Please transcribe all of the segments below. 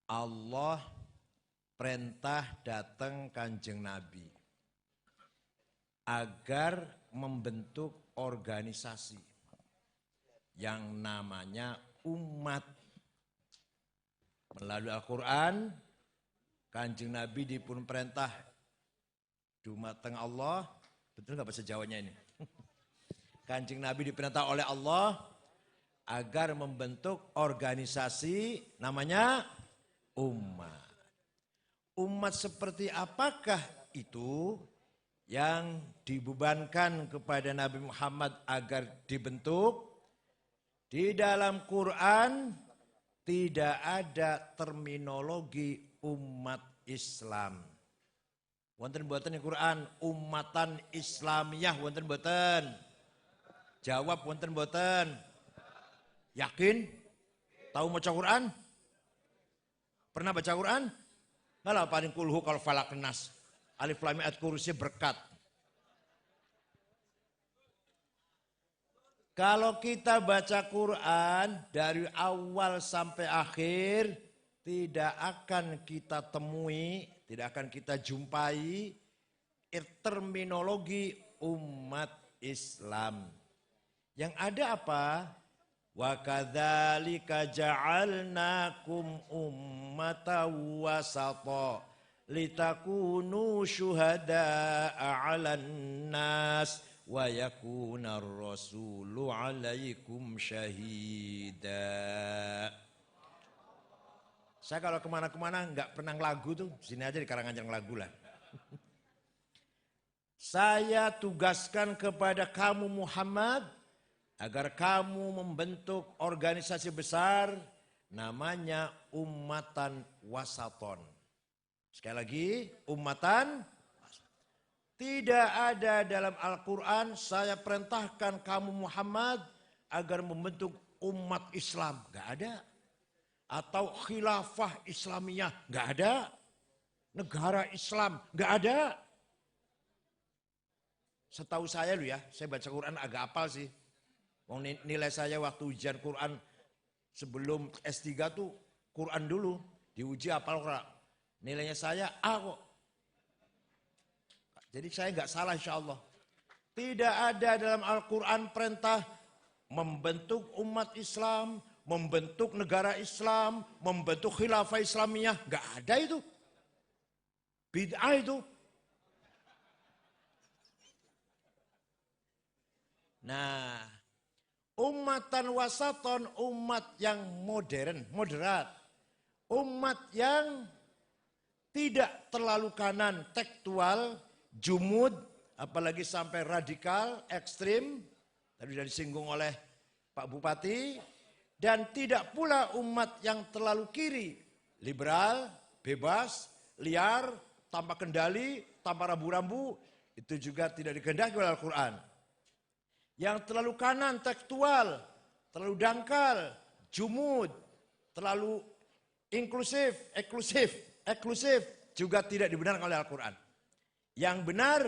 Allah perintah datang Kanjeng Nabi agar membentuk organisasi yang namanya umat. Melalui Al-Quran, Kanjeng Nabi dipun perintah dumateng Allah, betul nggak bahasa Jawanya ini? Kanjeng Nabi diperintah oleh Allah agar membentuk organisasi namanya umat. Umat seperti apakah itu yang dibebankan kepada Nabi Muhammad agar dibentuk? Di dalam Quran tidak ada terminologi umat Islam. Wonten mboten di Quran umatan Islamiyah wonten mboten? Jawab wonten mboten? Yakin? Tahu maca Quran? Pernah baca Quran? Kalau paling kulhu kalau falak nas. Alif lam mim ayat kursi berkat. Kalau kita baca Quran dari awal sampai akhir tidak akan kita temui, tidak akan kita jumpai terminologi umat Islam. Yang ada apa? Wa kadzalika ja'alnakum ummatan wasata litakunu syuhada'a 'alan nas wa yakunar rasulu 'alaikum syahida. Saya kalau kemana-kemana nggak pernah lagu tuh, sini aja di Karanganyar lagu lah. Saya tugaskan kepada kamu Muhammad agar kamu membentuk organisasi besar namanya umatan wasaton. Sekali lagi, umatan. Tidak ada dalam Al-Quran saya perintahkan kamu Muhammad agar membentuk umat Islam. Gak ada. Atau khilafah Islamiyah. Gak ada. Negara Islam. Gak ada. Setahu saya loh ya, saya baca Quran agak hafal sih. Nilai saya waktu ujian Quran sebelum S3 tuh Quran dulu. Diuji hafal Quran. Nilainya saya A kok. Jadi saya nggak salah insya Allah. Tidak ada dalam Al-Quran perintah membentuk umat Islam, membentuk negara Islam, membentuk khilafah Islamiyah. Nggak ada itu. Bid'ah itu. Nah, umatan wasaton, umat yang modern, moderat. Umat yang tidak terlalu kanan, tekstual, jumud, apalagi sampai radikal, ekstrim, tadi sudah disinggung oleh Pak Bupati, dan tidak pula umat yang terlalu kiri, liberal, bebas, liar, tanpa kendali, tanpa rambu-rambu, itu juga tidak dikehendaki oleh Al-Quran. Yang terlalu kanan, tekstual, terlalu dangkal, jumud, terlalu inklusif, eksklusif, juga tidak dibenarkan oleh Al-Quran. Yang benar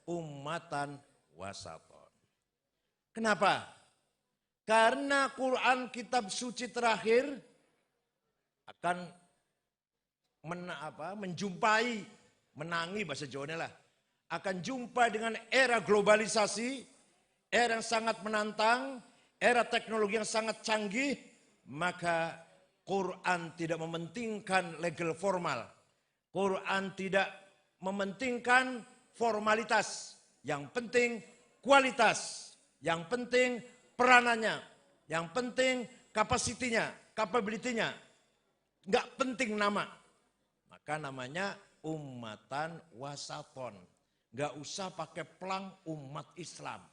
umatan wasaton. Kenapa? Karena Quran kitab suci terakhir akan menangi bahasa Jawanya lah. Akan jumpa dengan era globalisasi, era yang sangat menantang, era teknologi yang sangat canggih, maka Quran tidak mementingkan legal formal. Quran tidak mementingkan formalitas, yang penting kualitas, yang penting peranannya, yang penting kapasitinya, capability-nya. Enggak penting nama. Maka namanya umatan wasaton. Enggak usah pakai pelang umat Islam.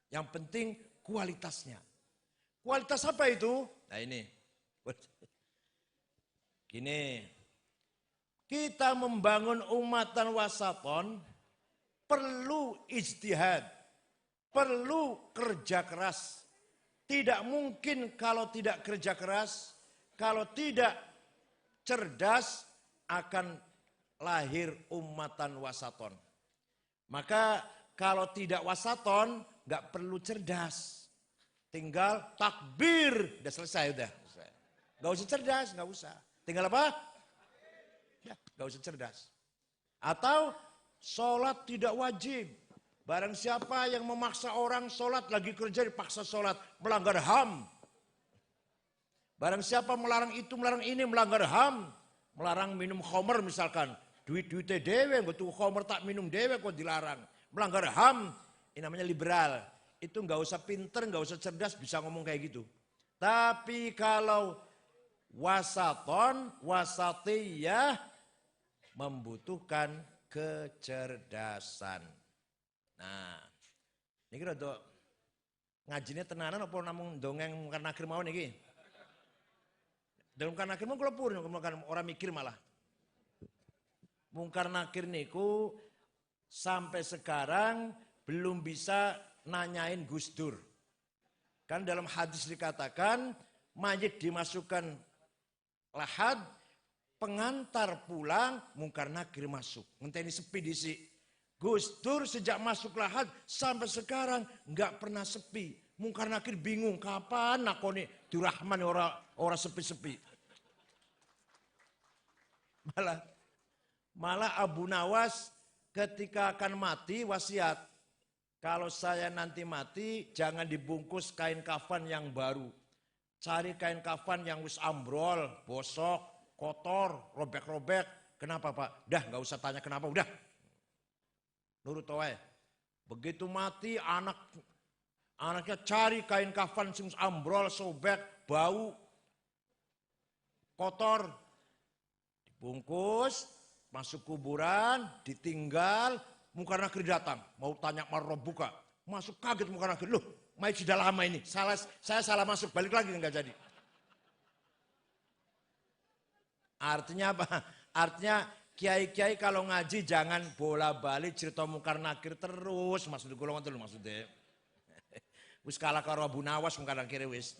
Yang penting kualitasnya. Kualitas apa itu? Nah ini. Gini. Kita membangun umatan wasaton perlu ijtihad, perlu kerja keras. Tidak mungkin kalau tidak kerja keras, kalau tidak cerdas akan lahir umatan wasaton. Maka kalau tidak wasaton nggak perlu cerdas, tinggal takbir, udah selesai udah. Nggak usah cerdas, nggak usah. Tinggal apa? Ya, gak usah cerdas. Atau sholat tidak wajib. Barang siapa yang memaksa orang sholat, lagi kerja dipaksa sholat, melanggar HAM. Barang siapa melarang itu, melarang ini, melanggar HAM. Melarang minum khamr misalkan. Duit-duitnya dewe, betul khamr tak minum dewe kok dilarang. Melanggar HAM, ini namanya liberal. Itu nggak usah pinter, nggak usah cerdas, bisa ngomong kayak gitu. Tapi kalau wasaton, wasatiyah, membutuhkan kecerdasan. Nah, ini kira tuh ngajinya tenanan apa namun dongeng mungkar nakir mau nih? Mungkar nakir mau kelopur, orang mikir malah. Mungkar nakir niku sampai sekarang belum bisa nanyain Gus Dur. Kan dalam hadis dikatakan mayit dimasukkan lahad, pengantar pulang, mungkar nakir masuk. Ngenteni sepi disi. Gus Dur sejak masuk lahad sampai sekarang nggak pernah sepi. Mungkar nakir bingung kapan nakoni Durrahman ora sepi-sepi. Malah Abu Nawas ketika akan mati wasiat. Kalau saya nanti mati jangan dibungkus kain kafan yang baru. Cari kain kafan yang wis ambrol, bosok, kotor, robek-robek. Kenapa Pak? Dah nggak usah tanya kenapa, udah. Nurut wae. Begitu mati anaknya cari kain kafan sing ambrol, sobek, bau, kotor. Dibungkus, masuk kuburan, ditinggal, mungkar nakir datang. Mau tanya marrobuka. Masuk kaget mungkar nakir. Loh, mayit sudah lama ini. Saya salah masuk, balik lagi enggak jadi. Artinya apa? Artinya kiai-kiai kalau ngaji jangan bola-balik cerita mungkar nakir terus. Maksudnya golongan terus maksudnya. Wis kalah karo Abu Nawas mungkar nakir wis.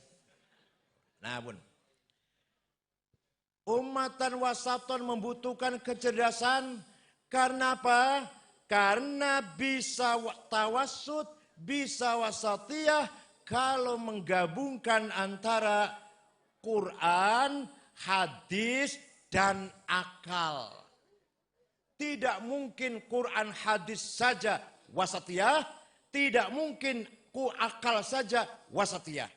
Nah pun. Ummatan wasaton membutuhkan kecerdasan. Karena apa? Karena bisa tawassut, bisa wasatiyah kalau menggabungkan antara Quran, hadis, dan akal. Tidak mungkin Quran hadis saja wasatiyah, tidak mungkin akal saja wasatiyah.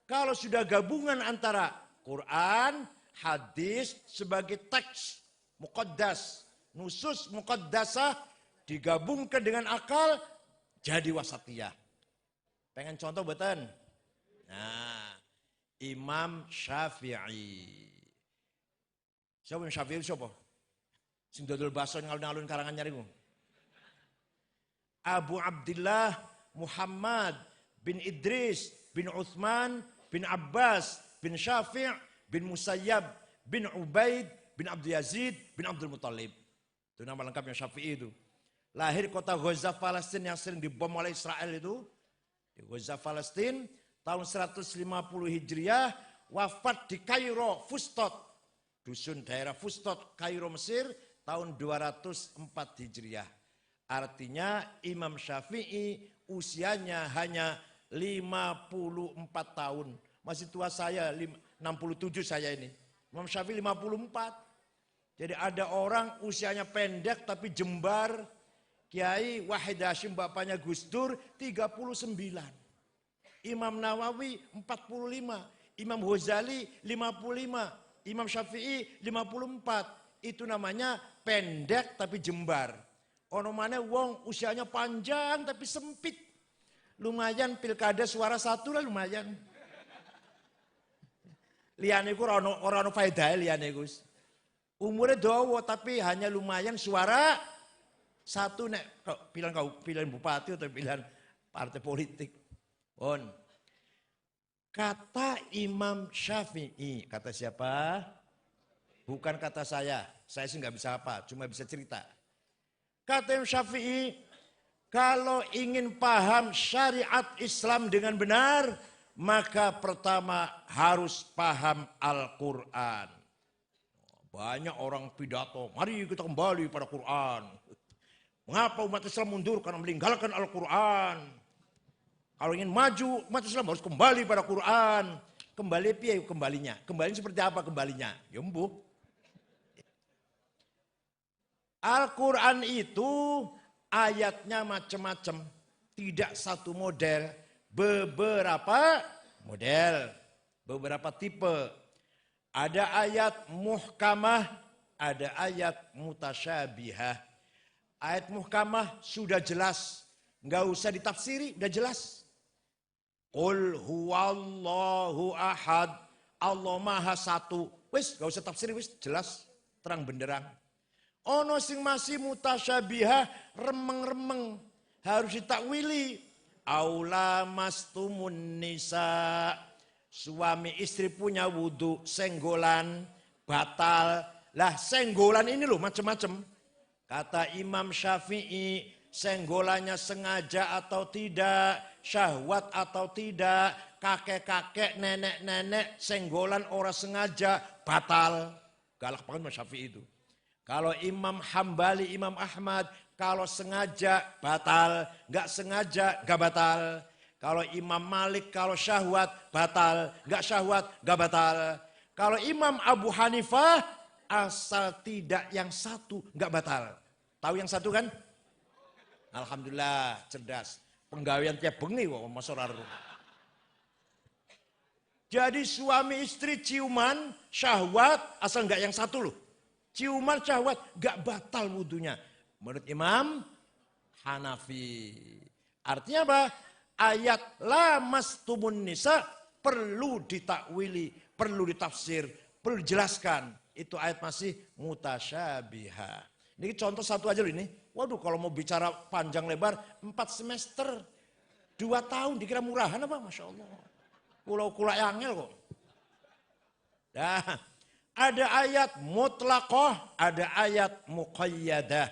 Kalau sudah gabungan antara Quran, hadis sebagai teks muqaddas, nusus muqaddasah digabungkan dengan akal jadi wasatiyah. Pengen contoh betul? Nah, Imam Syafi'i. Siapa Imam Syafi'i siapa? Sing dodol baso ngalun-alun karangan nyarimu. Abu Abdullah Muhammad bin Idris bin Uthman bin Abbas bin Syafi' bin Musayyab bin Ubaid bin Abdul Yazid bin Abdul Muttalib. Itu nama lengkapnya Syafi'i itu. Lahir kota Gaza Palestina yang sering dibom oleh Israel itu. Di Gaza Palestina tahun 150 Hijriah, wafat di Kairo, Fustot. Dusun daerah Fustot, Kairo, Mesir tahun 204 Hijriah. Artinya Imam Syafi'i usianya hanya 54 tahun. Masih tua saya, 67 saya ini. Imam Syafi'i 54. Jadi ada orang usianya pendek tapi jembar. Kiai Wahid Hashim bapaknya Gus Dur 39. Imam Nawawi 45. Imam Ghazali 55. Imam Syafi'i 54. Itu namanya pendek tapi jembar. Ono mana wong usianya panjang tapi sempit. Lumayan pilkada suara satu lah lumayan. Liyane ku ora ono faedahe liyane Gus. Umurnya dawa tapi hanya lumayan suara satu nek pilihan bupati atau pilihan partai politik. On. Kata Imam Syafi'i, kata siapa? Bukan kata saya sih nggak bisa apa, cuma bisa cerita. Kata Imam Syafi'i, kalau ingin paham syariat Islam dengan benar, maka pertama harus paham Al-Quran. Banyak orang pidato, mari kita kembali pada Quran. Mengapa umat Islam mundur? Karena meninggalkan Al-Quran. Kalau ingin maju, umat Islam harus kembali pada Quran. Kembali piye kembalinya? Kembalinya seperti apa kembalinya? Ya mbuh. Al-Quran itu ayatnya macam-macam. Tidak satu model. Beberapa model. Beberapa tipe. Ada ayat muhkamah. Ada ayat mutasyabihah. Ayat muhkamah sudah jelas. Nggak usah ditafsiri, udah jelas. Qul huwallahu ahad. Allah maha satu. Wis, nggak usah tafsiri, wis jelas. Terang benderang. Ono sing masih mutasyabihah, remeng-remeng. Harus ditakwili. Aula mastumun nisa. Suami istri punya wudhu, senggolan, batal. Lah senggolan ini loh macam-macam. Kata Imam Syafi'i, senggolannya sengaja atau tidak, syahwat atau tidak, kakek-kakek, nenek-nenek, senggolan orang sengaja, batal. Galak banget Mas Syafi'i itu. Kalau Imam Hambali, Imam Ahmad, kalau sengaja batal, nggak sengaja nggak batal. Kalau Imam Malik, kalau syahwat batal, nggak syahwat nggak batal. Kalau Imam Abu Hanifah, asal tidak yang satu nggak batal. Tahu yang satu kan? Alhamdulillah cerdas. Penggawean tiap bengi kok Mas Sorar. Jadi suami istri ciuman syahwat asal nggak yang satu loh. Ciuman syahwat gak batal wudhunya. Menurut Imam Hanafi. Artinya apa? Ayat lamastumun nisa perlu ditakwili, perlu ditafsir, perlu dijelaskan. Itu ayat masih mutasyabihah. Ini contoh satu aja loh ini. Waduh kalau mau bicara panjang lebar 4 semester. 2 tahun dikira murahan apa? Masya Allah. Pulau-pulau angel kok. Nah. Ada ayat mutlaqah, ada ayat muqayyadah.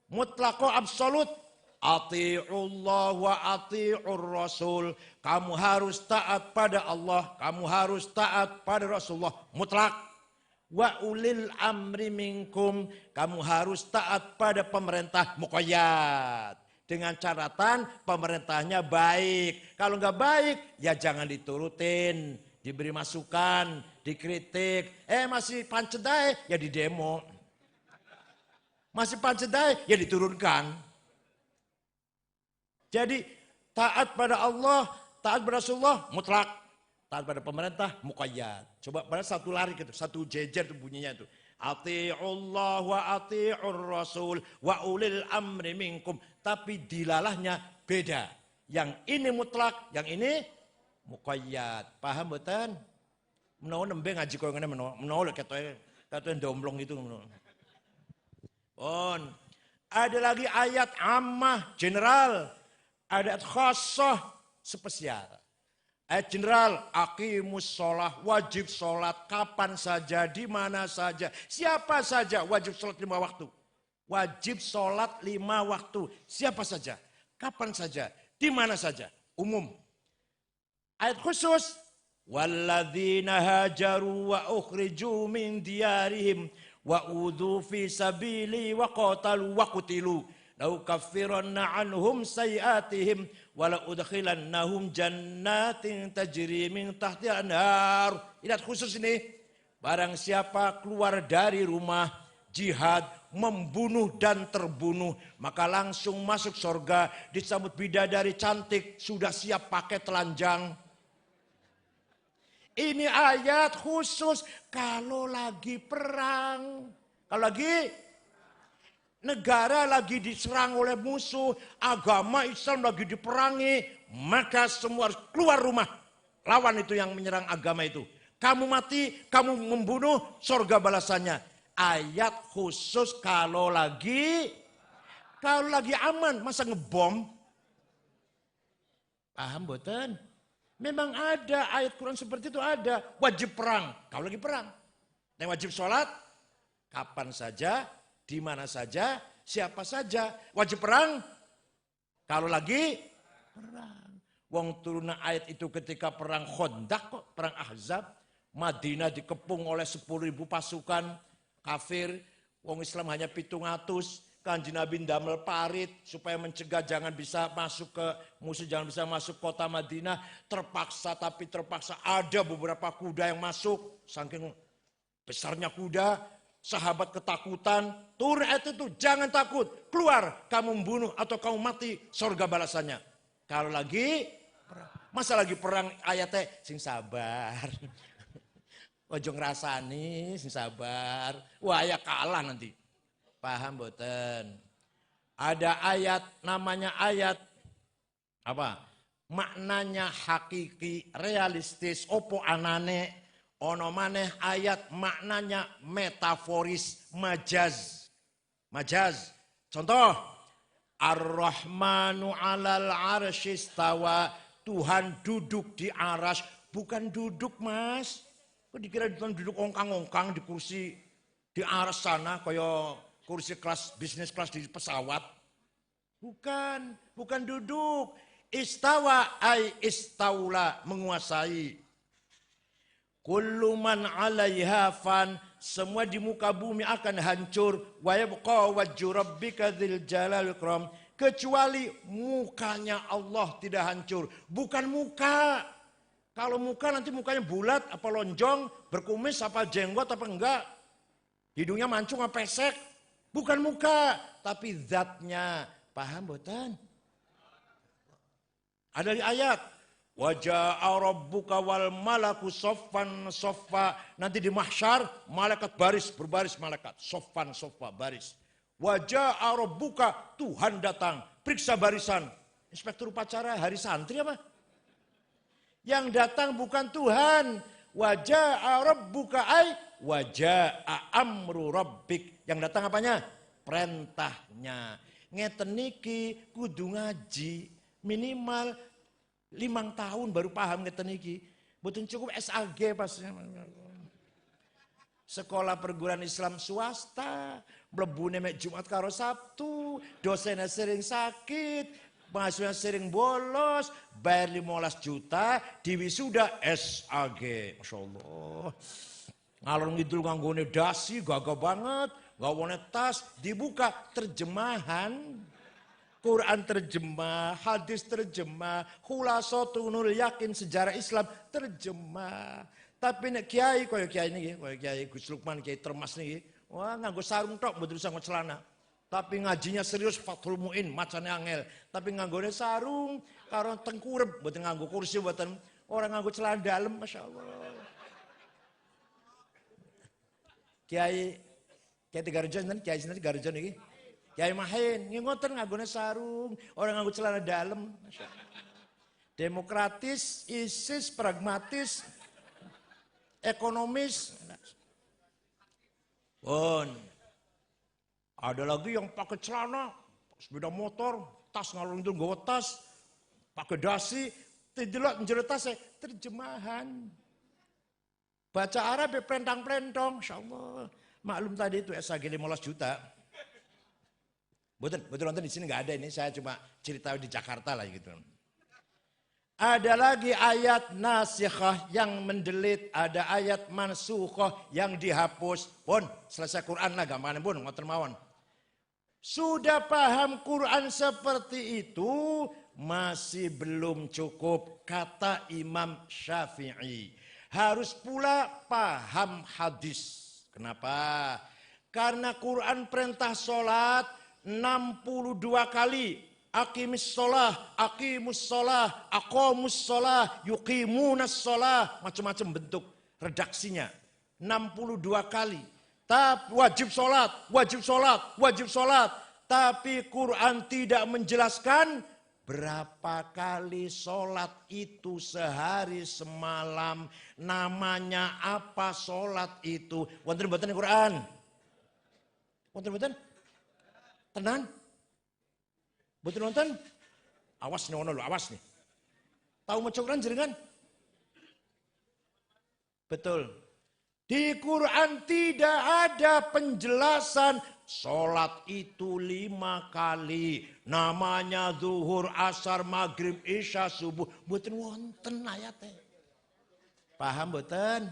Mutlaqah absolut. Ati'ullah wa ati'ur rasul. Kamu harus taat pada Allah, kamu harus taat pada Rasulullah. Mutlak. Wa ulil amri minkum. Kamu harus taat pada pemerintah. Muqayyad. Dengan catatan pemerintahnya baik. Kalau nggak baik, ya jangan diturutin. Diberi masukan, dikritik. Masih pancedai, ya didemo. Masih pancedai, ya diturunkan. Jadi taat pada Allah, taat pada Rasulullah, mutlak. Taat pada pemerintah, muqayyad. Coba pada satu lari gitu, satu jejer itu bunyinya itu. Ati'ullah wa ati'ur rasul wa ulil amri minkum. Tapi dilalahnya beda. Yang ini mutlak, yang ini muqayyad. Paham betul? Menawa nembe ngaji koyo ngene menawa lek ketoke domblong itu. Ada lagi ayat ammah general, ada ayat khassah spesial. Ayat general, aqimus sholah, wajib sholat kapan saja, di mana saja, siapa saja wajib sholat 5 waktu. Wajib sholat 5 waktu, siapa saja, kapan saja, di mana saja, umum. Ayat khusus, walladzina hajaru wa ukhriju min diyarihim wa udhu fi sabili wa qatalu wa qutilu lau kaffiranna anhum sayiatihim wa la udkhilannahum jannatin tajri min tahtiha anhar. Ayat khusus ini, barang siapa keluar dari rumah jihad, membunuh dan terbunuh, maka langsung masuk surga, disambut bidadari cantik, sudah siap pakai telanjang. Ini ayat khusus kalau lagi perang. Kalau lagi negara lagi diserang oleh musuh, agama Islam lagi diperangi, maka semua harus keluar rumah. Lawan itu yang menyerang agama itu. Kamu mati, kamu membunuh, surga balasannya. Ayat khusus kalau lagi aman, masa ngebom? Paham boten? Memang ada ayat Quran seperti itu ada. Wajib perang, kalau lagi perang. Dan wajib sholat, kapan saja, di mana saja, siapa saja. Wajib perang, kalau lagi perang. Wong turun ayat itu ketika perang Khandaq kok, perang Ahzab. Madinah dikepung oleh 10.000 pasukan kafir. Wong Islam hanya 700. Kanjeng Nabi ndamel parit supaya mencegah jangan bisa masuk ke musuh, jangan bisa masuk kota Madinah. Terpaksa ada beberapa kuda yang masuk, saking besarnya kuda Sahabat ketakutan, turun ayat itu, jangan takut, keluar, kamu membunuh atau kamu mati, surga balasannya. Kalau lagi, masa lagi perang ayatnya, sing sabar. Ojo ngrasani, sing sabar. Wah ya kalah nanti. Paham boten? Ada ayat, namanya ayat, apa? Maknanya hakiki, realistis, opo anane. Ono maneh ayat maknanya metaforis, majaz. Majaz. Contoh, Ar-Rahmanu 'alal 'arsy istawa. Tuhan duduk di aras, bukan duduk Mas. Kok dikira duduk ongkang-ongkang di kursi di aras sana kayak kursi kelas bisnis kelas di pesawat. Bukan, bukan duduk. Istawa ay istaula, menguasai. Kullu man 'alaiha fan, semua di muka bumi akan hancur. Wa yabqa wajhu rabbika dzil jalal ikram, kecuali mukanya Allah tidak hancur. Bukan muka. Kalau muka nanti mukanya bulat apa lonjong, berkumis apa jenggot apa enggak. Hidungnya mancung apa pesek. Bukan muka, tapi zatnya. Paham boten? Ada di ayat. Waja'a rabbuka wal malaku soffan soffa. Nanti di mahsyar malaikat berbaris malaikat. Soffan soffa, baris. Waja'a rabbuka, Tuhan datang. Periksa barisan. Inspektur upacara hari santri apa? Yang datang bukan Tuhan. Waja'a rabbuka ay waja'a amru rabbik. Yang datang apanya? Perintahnya. Ngeten niki kudu ngaji minimal 5 tahun baru paham ngeten iki. Mboten cukup SAG pas. Sekolah perguruan Islam swasta, mlebune mek Jumat karo Sabtu, dosennya sering sakit, mahasiswa sering bolos, bayar 15 juta, diwisuda SAG. Masya Allah. Ngalor ngidul nganggone dasi, gagah banget, gawane tas, dibuka terjemahan. Quran terjemah, hadis terjemah, khulasatul yakin sejarah Islam terjemah. Tapi nek kiai koyo kiai niki, koyo kiai Gus Lukman, kiai Termas niki, wah nganggo sarung tok mboten usah nggo celana. Tapi ngajinya serius Fathul Muin, macane angel. Tapi nganggone sarung karo tengkurep, mboten nganggo kursi mboten, ora nganggo celana dalem, masyaallah. Kiai Tigarjo nten, kiai sinten Tigarjo niki. Kiai Mahin, ngoten nganggone sarung, orang nganggo celana dalam. Demokratis, ISIS, pragmatis, ekonomis. Bon. Ada lagi yang pakai celana, sepeda motor, tas ngalung itu nggawa tas, pakai dasi, tidak menjerit tasnya, terjemahan. Baca Arab pelentang-pelentong, insyaallah. Maklum tadi itu SAG 15 juta. Betul nonton di sini nggak ada ini, saya cuma cerita di Jakarta lah gitu. Ada lagi ayat nasikhah yang mendelit, ada ayat mansukhah yang dihapus. Pun selesai Quran lah gamane pun ngoten mawon. Sudah paham Quran seperti itu masih belum cukup, kata Imam Syafi'i. Harus pula paham hadis. Kenapa? Karena Quran perintah sholat 62 kali. Aqimis sholah, aqimus sholah, aqomus sholah, yuqimunas sholah. Macam-macam bentuk redaksinya. 62 kali. Tapi wajib sholat, wajib sholat, wajib sholat. Tapi Quran tidak menjelaskan berapa kali sholat itu sehari semalam. Namanya apa sholat itu. Wonten-wonten Quran. Wonten-wonten. Tenan? Betul nonton? Awas nih, awas nih. Tahu maca Quran jenengan? Betul. Di Quran tidak ada penjelasan sholat itu 5 kali. Namanya zuhur, asar, maghrib, isya, subuh. Betul wonten ayatnya. Paham betul?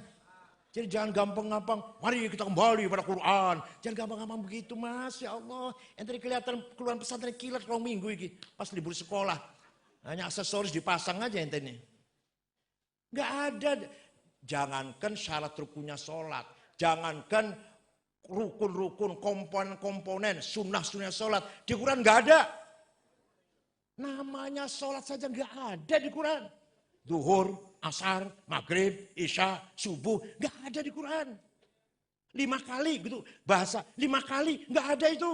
Jadi jangan gampang-gampang, mari kita kembali pada Quran. Jangan gampang-gampang begitu mas, ya Allah. Ente kelihatan keluar pesantren kilat kalau minggu ini. Pas libur sekolah. Hanya aksesoris dipasang aja ente ini. Gak ada. Jangankan syarat rukunya sholat. Jangankan rukun-rukun, komponen-komponen, sunnah-sunnah sholat. Di Quran nggak ada. Namanya sholat saja nggak ada di Quran. Zuhur, asar, maghrib, isya, subuh, nggak ada di Quran. 5 kali gitu, bahasa 5 kali, nggak ada itu.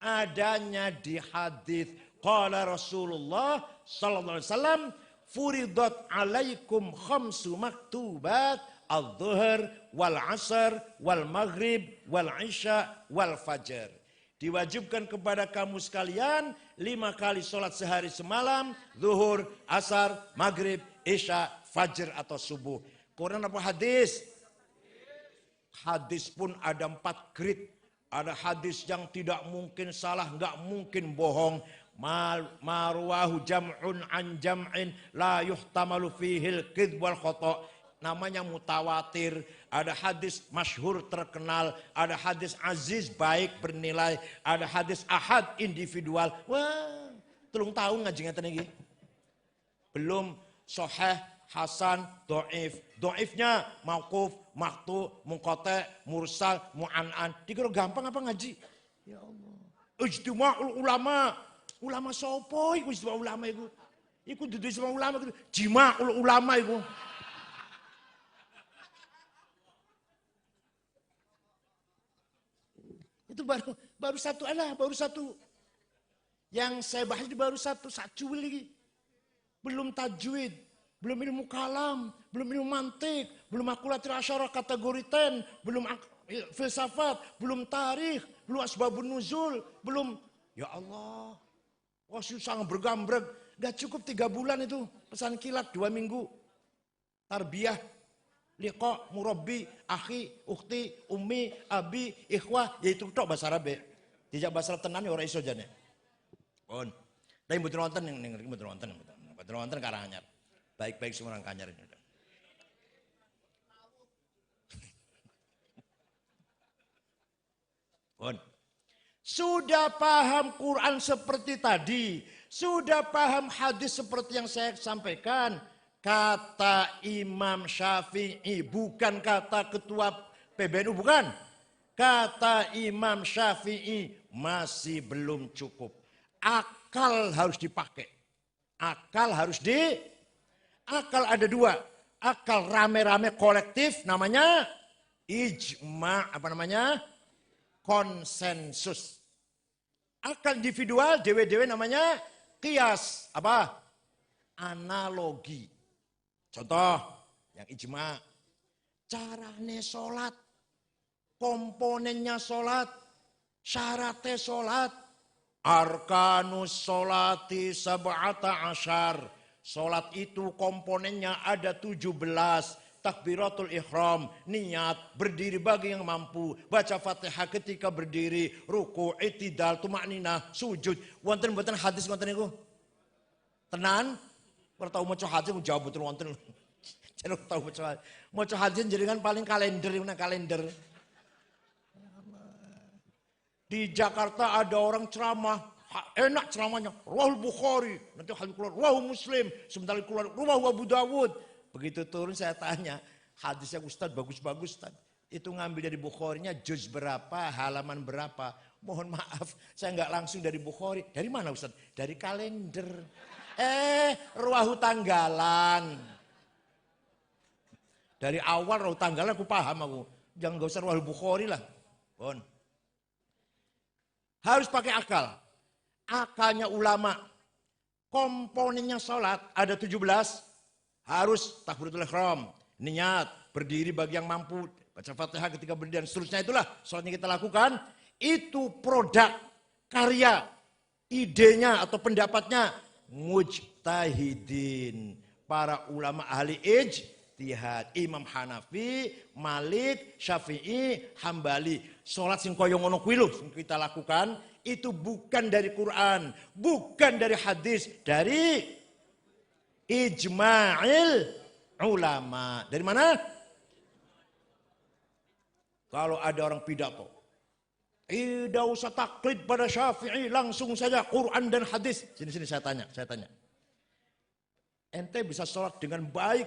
Adanya di hadis. Qala Rasulullah sallallahu alaihi wasallam, furidat alaikum khamsu maktubat, al-zuhur, wal asar, wal maghrib, wal isya, wal fajr. Diwajibkan kepada kamu sekalian 5 kali sholat sehari semalam, zuhur, asar, maghrib, isya, fajr atau subuh. Quran apa hadis? Hadis pun ada 4 grade. Ada hadis yang tidak mungkin salah, nggak mungkin bohong. Marwahu jam'un an jam'in la yuhtamalu fihil kidh wal khata'. Namanya mutawatir. Ada hadis masyhur terkenal, ada hadis aziz baik bernilai, ada hadis ahad individual. Wah, 3 tahun ngaji ngeten iki. Belum sahih, hasan, dhaif. Dhaifnya mauquf, maqtu, munqati, mursal, mu'an'an. Dikira gampang apa ngaji? Ya Allah. Ijtima'ul ulama. Ulama sapa iku ijtima'ul ulama iku? Iku dudu ijtima'ul ulama iku, jima'ul ulama iku. Itu baru satu alah, baru satu. Yang saya bahas itu baru satu lagi. Belum tajwid, belum ilmu kalam, belum ilmu mantik, belum akulatir asyarah kategori 10, belum filsafat, belum tarikh, belum asbabun nuzul, belum, ya Allah. Wah susah bergambreng, gak cukup 3 bulan itu, pesan kilat 2 minggu. Tarbiyah, liqa, murabbi, akhi, ukhti, ummi, abi, ikhwah, yaitu tok bahasa Arab. Tidak bahasa tenan ya ora iso jane. Pun. Tapi mboten wonten ning mboten wonten. Mboten wonten Karanganyar. Baik-baik semua orang Kanyar ini. Pun. Sudah paham Quran seperti tadi, sudah paham hadis seperti yang saya sampaikan. Kata Imam Syafi'i, bukan kata ketua PBNU, bukan. Kata Imam Syafi'i, masih belum cukup. Akal harus dipakai. Akal ada 2. Akal rame-rame kolektif namanya ijma, apa namanya? Konsensus. Akal individual dewe-dewe namanya qiyas, apa? Analogi. Contoh yang ijma, carane sholat, komponennya sholat, syaratnya sholat, arkanus sholati sab'ata asyar. Sholat itu komponennya ada 17. Takbiratul ihram, niat, berdiri bagi yang mampu, baca Fatihah ketika berdiri, ruku, i'tidal, tumakninah, sujud. Wonten mboten hadis wonten niku? Tenan? Ora tau maca hadis jawab betul wonten. Cenah tau maca hadis jenengan paling kalender nang kalender. Di Jakarta ada orang ceramah, enak ceramahnya, Rawahul Bukhari, nanti hadis keluar Rawahul Muslim, sebentar keluar Rawahul Abu Dawud. Begitu turun saya tanya, hadisnya Ustaz bagus-bagus Ustaz. Itu ngambil dari Bukharinya juz berapa, halaman berapa. Mohon maaf, saya nggak langsung dari Bukhari. Dari mana Ustaz? Dari kalender. Ruahu tanggalan. Dari awal ruahu tanggalan aku paham aku. Jangan gak usah Ruahul Bukhari lah. Bon. Harus pakai akal. Akalnya ulama. Komponennya sholat ada 17. Harus takbiratul ihram, niat, berdiri bagi yang mampu, baca Fatihah ketika berdiri dan seterusnya. Itulah sholatnya kita lakukan. Itu produk, karya, idenya atau pendapatnya mujtahidin, para ulama ahli ijtihad. Imam Hanafi, Malik, Syafi'i, Hambali. Sholat sing koyo ngono kuwi lho sing kita lakukan itu bukan dari Quran, bukan dari hadis, dari ijma'il ulama. Dari mana? Kalau ada orang pidato, tidak usah taklid pada Syafi'i, langsung saja Quran dan hadis. Sini saya tanya. Ente bisa sholat dengan baik,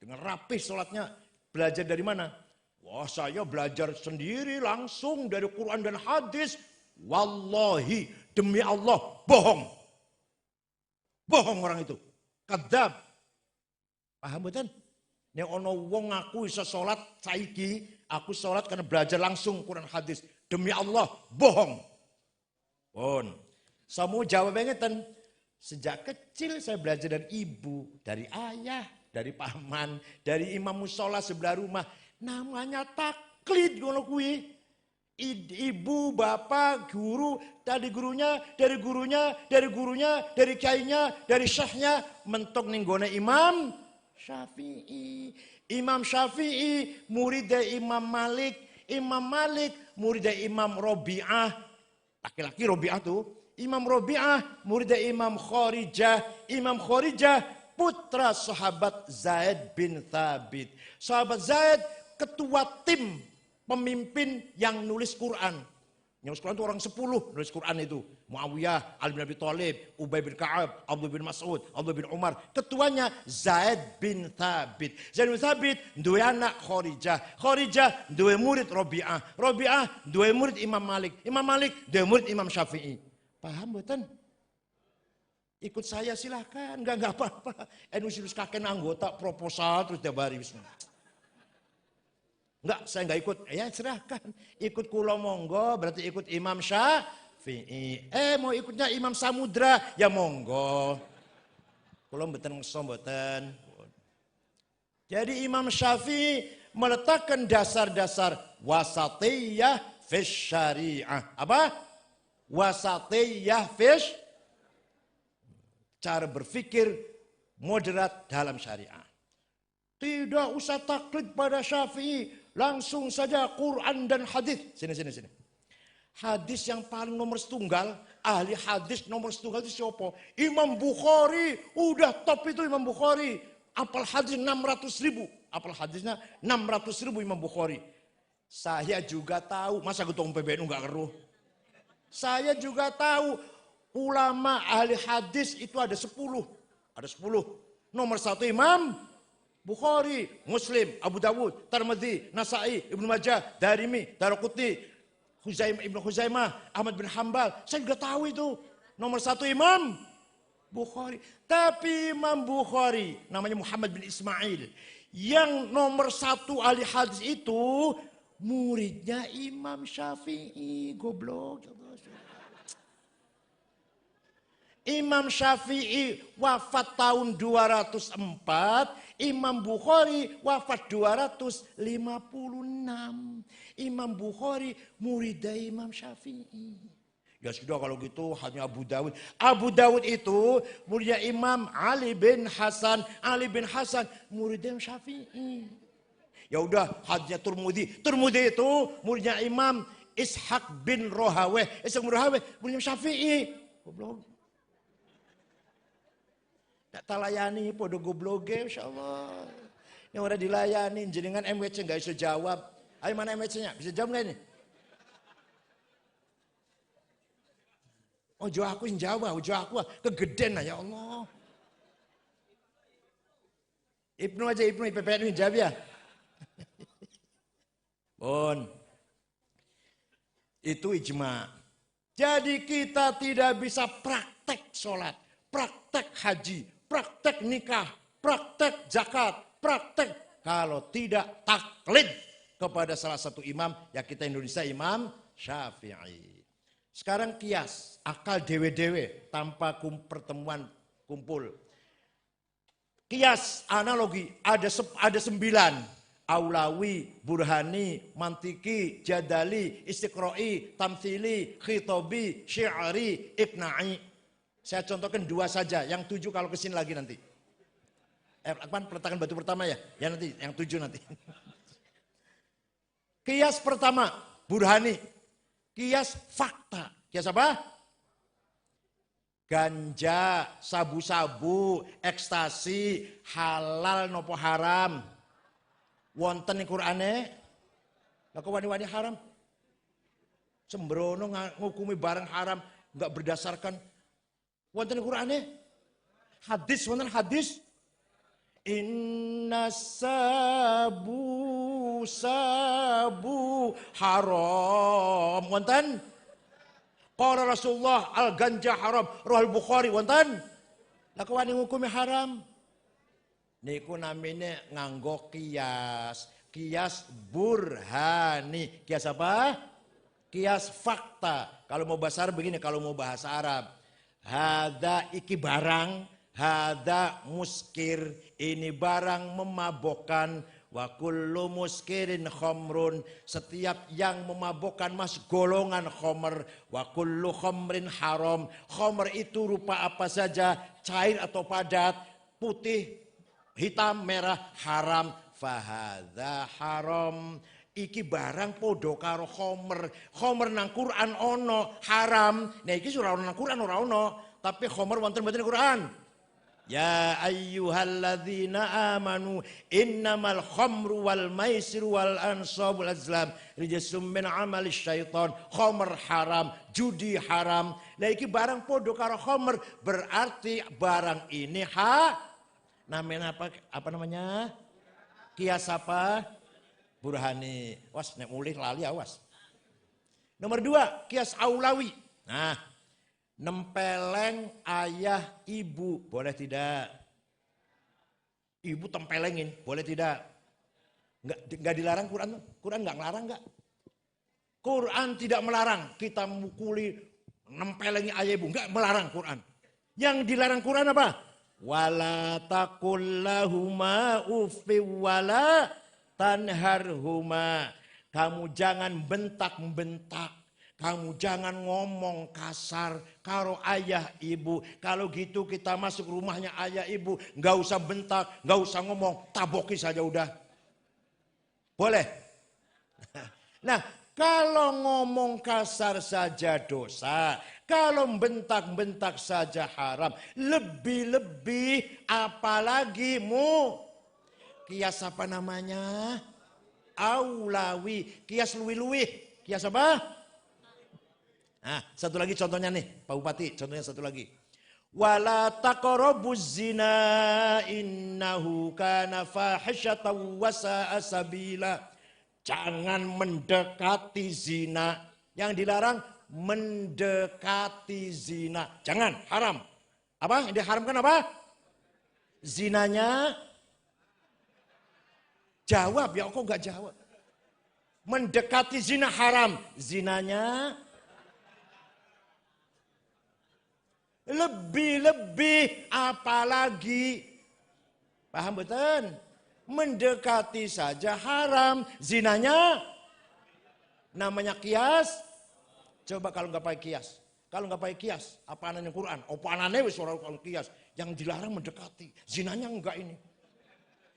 dengan rapih sholatnya. Belajar dari mana? Wah, saya belajar sendiri langsung dari Quran dan hadis. Wallahi, demi Allah, bohong. Bohong orang itu. Kadzab. Paham betul? Nek ono wong ngaku iso salat saiki, aku salat karena belajar langsung Quran hadis. Demi Allah, bohong. Pun. Samu jawabnya ten. Sejak kecil saya belajar dari ibu, dari ayah, dari paman, dari imam musola sebelah rumah. Namanya taklid ngono kuwi. Ibu, bapak, guru, dari gurunya, dari gurunya, dari gurunya, dari kiainya, dari syekhnya mentok ning gone Imam Syafi'i. Imam Syafi'i murid dari Imam Malik, Imam Malik murid dari Imam Robi'ah. Laki-laki Robi'ah tuh. Imam Robi'ah murid dari Imam Khorijah, Imam Khorijah putra sahabat Zaid bin Thabit. Sahabat Zaid ketua tim pemimpin yang nulis Quran. Yang nulis Quran itu orang 10 nulis Quran itu. Muawiyah, Ali bin Abi Thalib, Ubay bin Ka'ab, Abdullah bin Mas'ud, Abdullah bin Umar. Ketuanya Zaid bin Thabit. Zaid bin Thabit duwe anak Khorijah. Khorijah duwe murid Robi'ah. Robi'ah duwe murid Imam Malik. Imam Malik duwe murid Imam Syafi'i. Paham betul? Ikut saya silahkan, enggak apa-apa. Nulis kakek anggota proposal terus tiap hari. Enggak, saya enggak ikut. Ya silahkan. Ikut kulo monggo, berarti ikut Imam Syafi'i. Mau ikutnya Imam Samudra, ya monggo. Kulo mboten mboten. Jadi Imam Syafi'i meletakkan dasar-dasar wasatiyah fis syariah. Apa? Wasatiyah fish, cara berpikir moderat dalam syariah. Tidak usah taklid pada Syafi'i, langsung saja Quran dan hadis. Sini. Hadis yang paling nomor setunggal, ahli hadis nomor setunggal itu siapa? Imam Bukhari, udah top itu Imam Bukhari. Apal hadis 600.000, apal hadisnya 600.000 Imam Bukhari. Saya juga tahu, masa ketua PBNU nggak keruh? Saya juga tahu ulama ahli hadis itu ada 10. Ada 10. Nomor 1 Imam Bukhari, Muslim, Abu Dawud, Tirmidzi, Nasa'i, Ibnu Majah, Darimi, Daraqutni, Ibnu Khuzaimah, Ahmad bin Hambal. Saya juga tahu itu. Nomor 1 Imam Bukhari. Tapi Imam Bukhari namanya Muhammad bin Ismail. Yang nomor 1 ahli hadis itu muridnya Imam Syafi'i. Goblok. Imam Syafi'i wafat tahun 204, Imam Bukhari wafat 256. Imam Bukhari murid dari Imam Syafi'i. Ya sudah kalau gitu hanya Abu Dawud. Abu Dawud itu muridnya Imam Ali bin Hasan. Ali bin Hasan muridnya Imam Syafi'i. Ya udah hadisnya Tirmidzi. Tirmidzi itu muridnya Imam Ishaq bin Rahaweh. Ishaq bin Rahaweh muridnya Syafi'i. Goblok. Tak talayani podo gobloge insyaallah. Yang udah dilayani jenengan MWC enggak bisa jawab. Ayo mana MWC-nya? Bisa jawab enggak ini? Ojo aku yang jawab, ojo aku kegedean ya Allah. Ibnu aja Ibnu IPPN jawab ya. Bon. Itu ijma. Jadi kita tidak bisa praktek sholat, praktek haji, praktek nikah, praktek zakat, praktek kalau tidak taklid kepada salah satu imam, ya kita Indonesia Imam Syafi'i. Sekarang kias, akal dewe-dewe tanpa pertemuan kumpul. Kias, analogi, ada 9. Aulawi, Burhani, Mantiki, Jadali, Istiqra'i, Tamthili, Khitobi, Syi'ari, Iqna'i. Saya contohkan 2 saja, yang 7 kalau kesini lagi nanti. Peletakan batu pertama ya, nanti, yang 7 nanti. Kias pertama, Burhani. Kias fakta. Kias apa? Ganja, sabu-sabu, ekstasi, halal nopo haram. Wonten ing Qur'ane, lha kok wani-wani haram? Sembrono ngukumi barang haram enggak berdasarkan wonten ing Qur'ane? Hadis wonten hadis. Inna sabu sabu haram. Wonten? Qala Rasulullah al-ganja haram. Ruhul Bukhari wonten? Lah kawani ngukumi haram. Niku namine nganggo kias. Kias burhani. Kias apa? Kias fakta. Kalau mau bahasa Arab begini, kalau mau bahasa Arab. Hada iki barang, hada muskir. Ini barang memabokkan. Wa kullu muskirin khamrun. Setiap yang memabokkan mas golongan khamr. Wa kullu khamrin haram. Khamr itu rupa apa saja, cair atau padat, putih, hitam, merah, haram. Fahadha haram. Iki barang podo karo khomer. Khomer nang Quran ono haram. Nah iki surah nang Quran ora ono. Tapi khomer wonten mboten Quran. Ya ayyuhalladzina amanu innamal khamru wal maisiru wal ansabu wal azlam rijsum min amali syaitan. Khomer haram, judi haram. Nah iki barang podo karo khomer. Berarti barang ini namanya apa namanya? Kias apa? Burhani. Was, nek mulih lali awas. Nomor 2, kias aulawi. Nah, nempeleng ayah ibu. Boleh tidak? Ibu tempelengin. Boleh tidak? Enggak dilarang Quran. Quran enggak melarang enggak? Quran tidak melarang. Kita mukuli, nempelengi ayah ibu. Enggak melarang Quran. Yang dilarang Quran apa? Wala taqullahuma uffi wala tanharhuma. Kamu jangan bentak-bentak. Kamu jangan ngomong kasar karo ayah ibu. Kalau gitu kita masuk rumahnya ayah ibu. Nggak usah bentak, nggak usah ngomong. Taboki saja udah. Boleh? Nah, kalau ngomong kasar saja dosa. Kalau bentak-bentak saja haram. Lebih-lebih apalagi kias apa namanya? Aulawi. Kias luwi-luwi. Kias apa? Nah, satu lagi contohnya nih, Pak Bupati. Contohnya satu lagi. Wala taqrabuz zina innahu kana fahisyatan wa sa'a sabila. Jangan mendekati zina. Yang dilarang mendekati zina. Jangan, haram. Apa? Yang diharamkan apa? Zinanya. Jawab, ya kok enggak jawab? Mendekati zina haram. Zinanya lebih-lebih apalagi. Paham betul? Mendekati saja haram. Zinanya namanya kias. Coba kalau nggak pakai kias. Kalau nggak pakai kias, apaan yang Quran? Apaan wis ora kias. Yang dilarang mendekati. Zinanya enggak ini.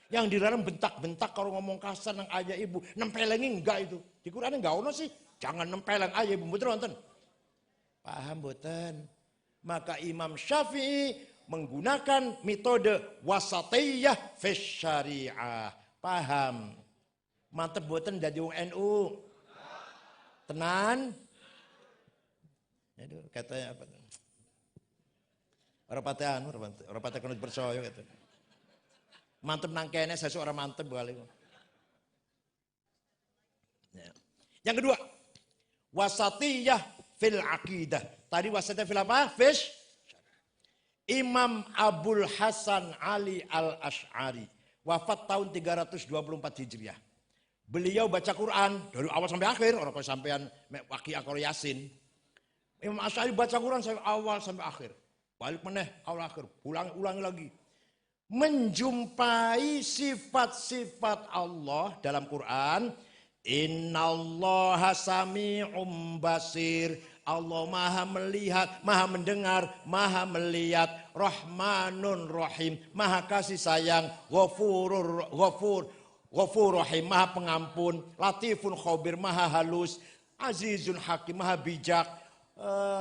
Yang dilarang bentak-bentak kalau ngomong kasar nang ayah ibu. Nempelengi enggak itu. Di Quran enggak ono sih. Jangan nempeleng ayah ibu. Betul nonton. Paham betul? Maka Imam Syafi'i menggunakan metode wasatiyah fis syariah. Paham? Mantep boten dadi wong NU. Tenan? Aduh, katanya apa? Ora pate anu, ora pate kono percaya gitu. Mantep nang kene sesuk ora mantep kali. Ya. Yang kedua, wasatiyah fil aqidah. Tadi wasatiyah fil apa? Fish. Imam Abul Hasan Ali Al-Asy'ari wafat tahun 324 Hijriah. Beliau baca Quran dari awal sampai akhir, orang kau sampean Waqiah karo Yasin. Imam Asy'ari baca Quran sampai awal sampai akhir. Balik meneh awal akhir, ulangi lagi. Menjumpai sifat-sifat Allah dalam Quran. Innallaha sami'um basir. Allah maha melihat, maha mendengar, maha melihat. Rahmanun rahim, maha kasih sayang. Ghafur rahim, maha pengampun. Latifun khabir, maha halus. Azizun hakim, maha bijak.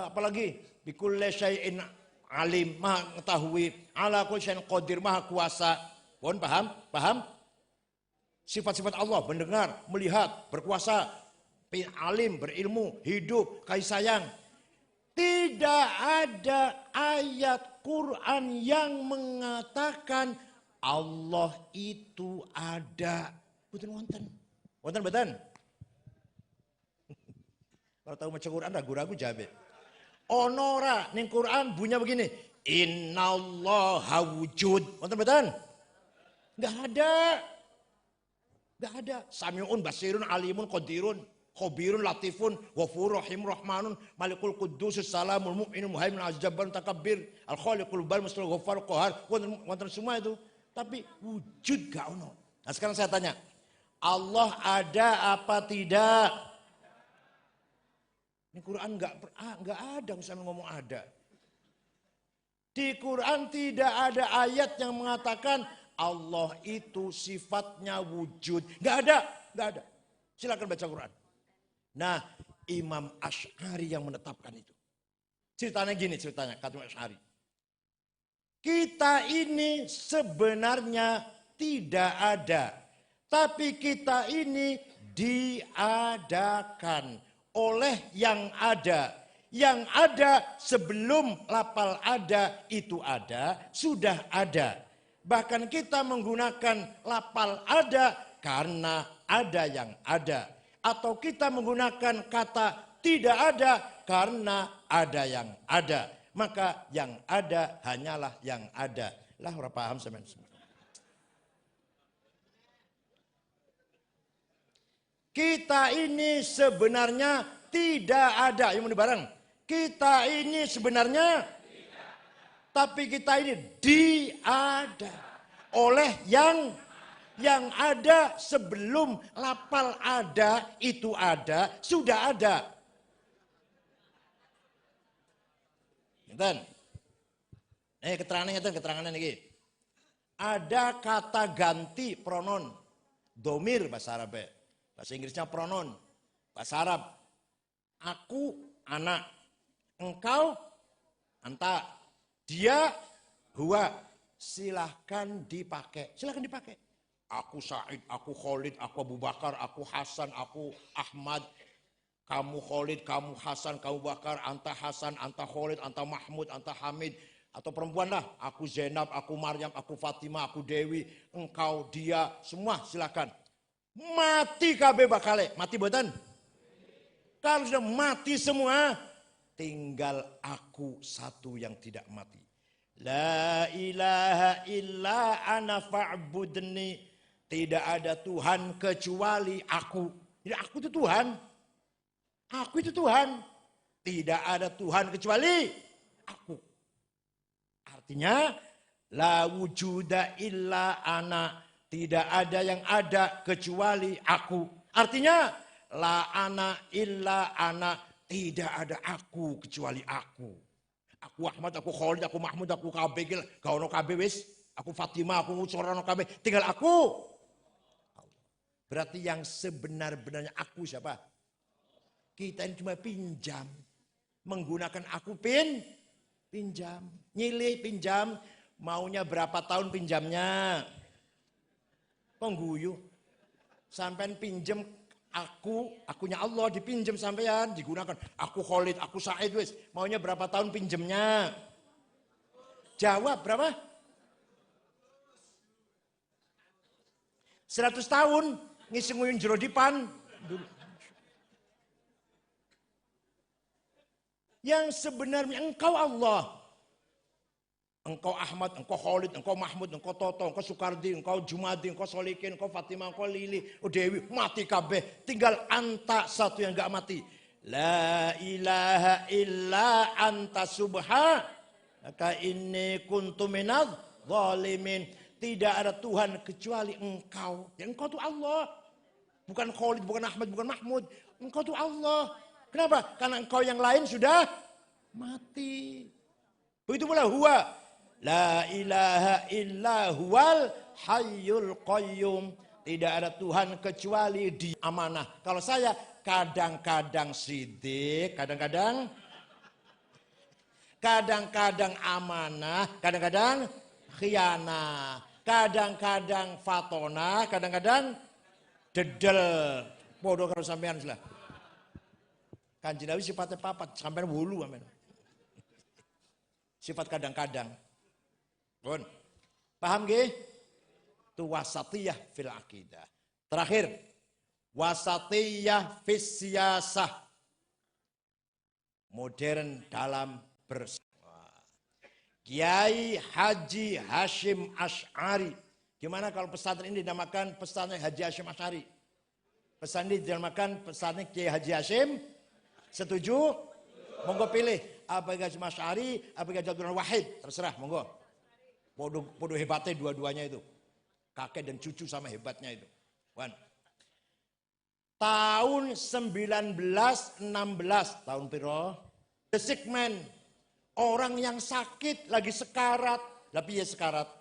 Apalagi bikulli syai'in alim, maha mengetahui. Ala kulli syai'in qadir, maha kuasa. Mohon paham? Paham? Sifat-sifat Allah, mendengar, melihat, berkuasa, alim, berilmu, hidup, kasih sayang. Tidak ada ayat Quran yang mengatakan Allah itu ada. Betul wonten. Wonten mboten? Kalau tahu maca Quran ragu-ragu jabe. Ono ora ning Quran bunyinya begini. Innallaha wujud. Wonten mboten? Enggak ada. Enggak ada. Samiun basirun alimun qadirun khabirun latifun ghafurur rahim rahmanun malikul quddus salamul mu'minul muhaimin azzabarun takabbir al khaliqul bal mustal ghafar qahar. Wonten semua itu. Tapi wujud gak ono. Nah sekarang saya tanya. Allah ada apa tidak? Ini Quran enggak ada misalnya ngomong ada. Di Quran tidak ada ayat yang mengatakan Allah itu sifatnya wujud. Enggak ada. Silakan baca Quran. Nah, Imam Asy'ari yang menetapkan itu. Ceritanya kata Imam Asy'ari. Kita ini sebenarnya tidak ada, tapi kita ini diadakan oleh yang ada. Yang ada sebelum lapal ada itu ada, sudah ada. Bahkan kita menggunakan lapal ada karena ada yang ada. Atau kita menggunakan kata tidak ada karena ada yang ada. Maka yang ada hanyalah yang ada. Lah ora paham sampean. Kita ini sebenarnya tidak ada. Yang mau bareng. Kita ini sebenarnya tidak. Tapi kita ini diada oleh yang ada sebelum lapal ada itu ada, sudah ada. Ngeten. Keterangan ini. Ada kata ganti pronoun domir bahasa Arab. Bahasa Inggrisnya pronoun. Bahasa Arab. Aku anak. Engkau anta. Dia huwa. Silahkan dipakai. Aku Said, aku Khalid, aku Abu Bakar, aku Hasan, aku Ahmad. Kamu Khalid, kamu Hasan, kamu Bakar, anta Hasan, anta Khalid, anta Mahmud, anta Hamid. Atau perempuan lah, aku Zainab, aku Maryam, aku Fatimah, aku Dewi, engkau, dia, semua silakan. Mati kabeh bakale, mati boten? Kalau sudah mati semua, tinggal aku satu yang tidak mati. La ilaha illa ana fa'budni. Tidak ada Tuhan kecuali aku. Jadi aku itu Tuhan. Aku itu Tuhan. Tidak ada Tuhan kecuali aku. Artinya la wujuda illa ana. Tidak ada yang ada kecuali aku. Artinya la ana illa ana. Tidak ada aku kecuali aku. Aku Ahmad, aku Khalid, aku Mahmud, aku kabeh, gak ono kabeh wis. Aku Fatimah, aku Sorano kabeh. Tinggal aku. Berarti yang sebenar-benarnya aku siapa? Kita ini cuma pinjam. Menggunakan aku pinjam. Nyilih pinjam. Maunya berapa tahun pinjamnya? Pengguyu. Sampai pinjam akunya Allah dipinjam sampean, digunakan. Aku Khalid, aku Said wis. Maunya berapa tahun pinjamnya? Jawab berapa? 100 tahun ngisi nguyun jero dipan. Yang sebenarnya engkau Allah. Engkau Ahmad, engkau Khalid, engkau Mahmud, engkau Toto, engkau Sukardi, engkau Jumadi, engkau Solikin, engkau Fatimah, engkau Lili, Dewi, mati kabeh. Tinggal anta satu yang gak mati. La ilaha illa anta subhanaka inni kuntu minadz zalimin. Tidak ada Tuhan kecuali engkau. Ya, engkau itu Allah. Bukan Khalid, bukan Ahmad, bukan Mahmud. Engkau itu Allah. Kenapa? Karena engkau yang lain sudah mati. Begitu pula huwa. La ilaha illa huwal hayyul qayyum. Tidak ada Tuhan kecuali di amanah. Kalau saya kadang-kadang sidik, kadang-kadang amanah, kadang-kadang khianah, kadang-kadang fatona, kadang-kadang dedel. Bodoh kalau sampean lah. Kanjeng Nabi sifatnya papat, sampean wulu amen. Sifat kadang-kadang. Pun. Paham nggih? Itu wasatiyah fil aqidah. Terakhir, Wasatiyah fis siyasah. Modern dalam Kiai Haji Hashim Asy'ari. Gimana kalau pesantren ini dinamakan pesantren Haji Hashim Asy'ari? Pesantren ini dinamakan pesantren Kiai Haji Hashim. Setuju? Monggo pilih. Apa Kiai Hashim Asy'ari, apa Kiai Abdul Wahid. Terserah, monggo. Podo hebatnya dua-duanya itu. Kakek dan cucu sama hebatnya itu. Wan. Tahun 1916, tahun piro? The sick man. Orang yang sakit lagi sekarat, tapi ya sekarat.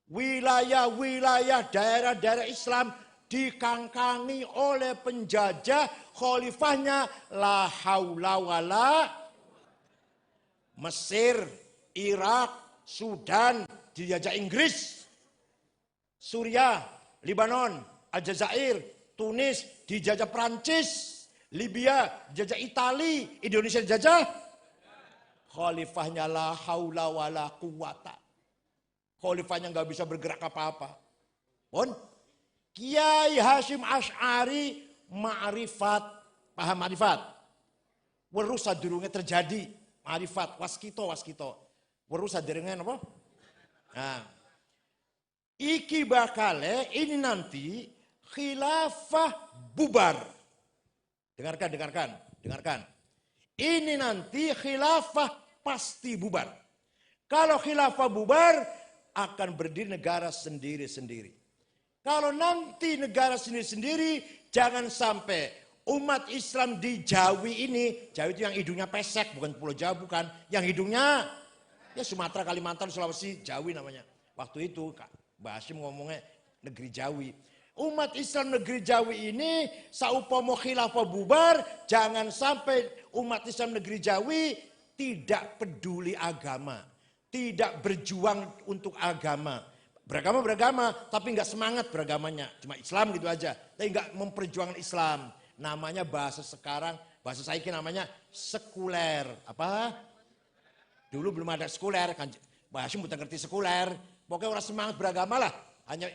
Wilayah-wilayah daerah-daerah Islam dikangkangi oleh penjajah, khalifahnya la haula wala. Mesir, Irak, Sudan dijajah Inggris. Suriah, Lebanon, Aljazair, Tunis dijajah Prancis. Libya dijajah Itali, Indonesia dijajah. Khalifahnya la haula wala quwata. Khalifahnya nggak bisa bergerak apa-apa. Pun Kiai Hashim Asy'ari ma'rifat, paham ma'rifat? Weruh sadurunge terjadi ma'rifat, waskito. Weruh sadurunge apa? Nah. Iki bakale ini nanti khilafah bubar. Dengarkan. Ini nanti khilafah pasti bubar. Kalau khilafah bubar, akan berdiri negara sendiri-sendiri. Kalau nanti negara sendiri-sendiri, jangan sampai umat Islam di Jawi ini, Jawi itu yang hidungnya pesek, bukan Pulau Jawa, bukan. Yang hidungnya, ya Sumatera, Kalimantan, Sulawesi, Jawi namanya. Waktu itu, Mbak Hashim ngomongnya negeri Jawi. Umat Islam negeri Jawi ini saupomo khilafah bubar, jangan sampai umat Islam negeri Jawi tidak peduli agama, tidak berjuang untuk agama. Beragama, tapi nggak semangat beragamanya, cuma Islam gitu aja, tapi nggak memperjuangkan Islam. Namanya bahasa sekarang, bahasa saya namanya sekuler. Apa? Dulu belum ada sekuler, kan Mbak Hashim bukan ngerti sekuler. Pokoknya orang semangat beragama lah, hanya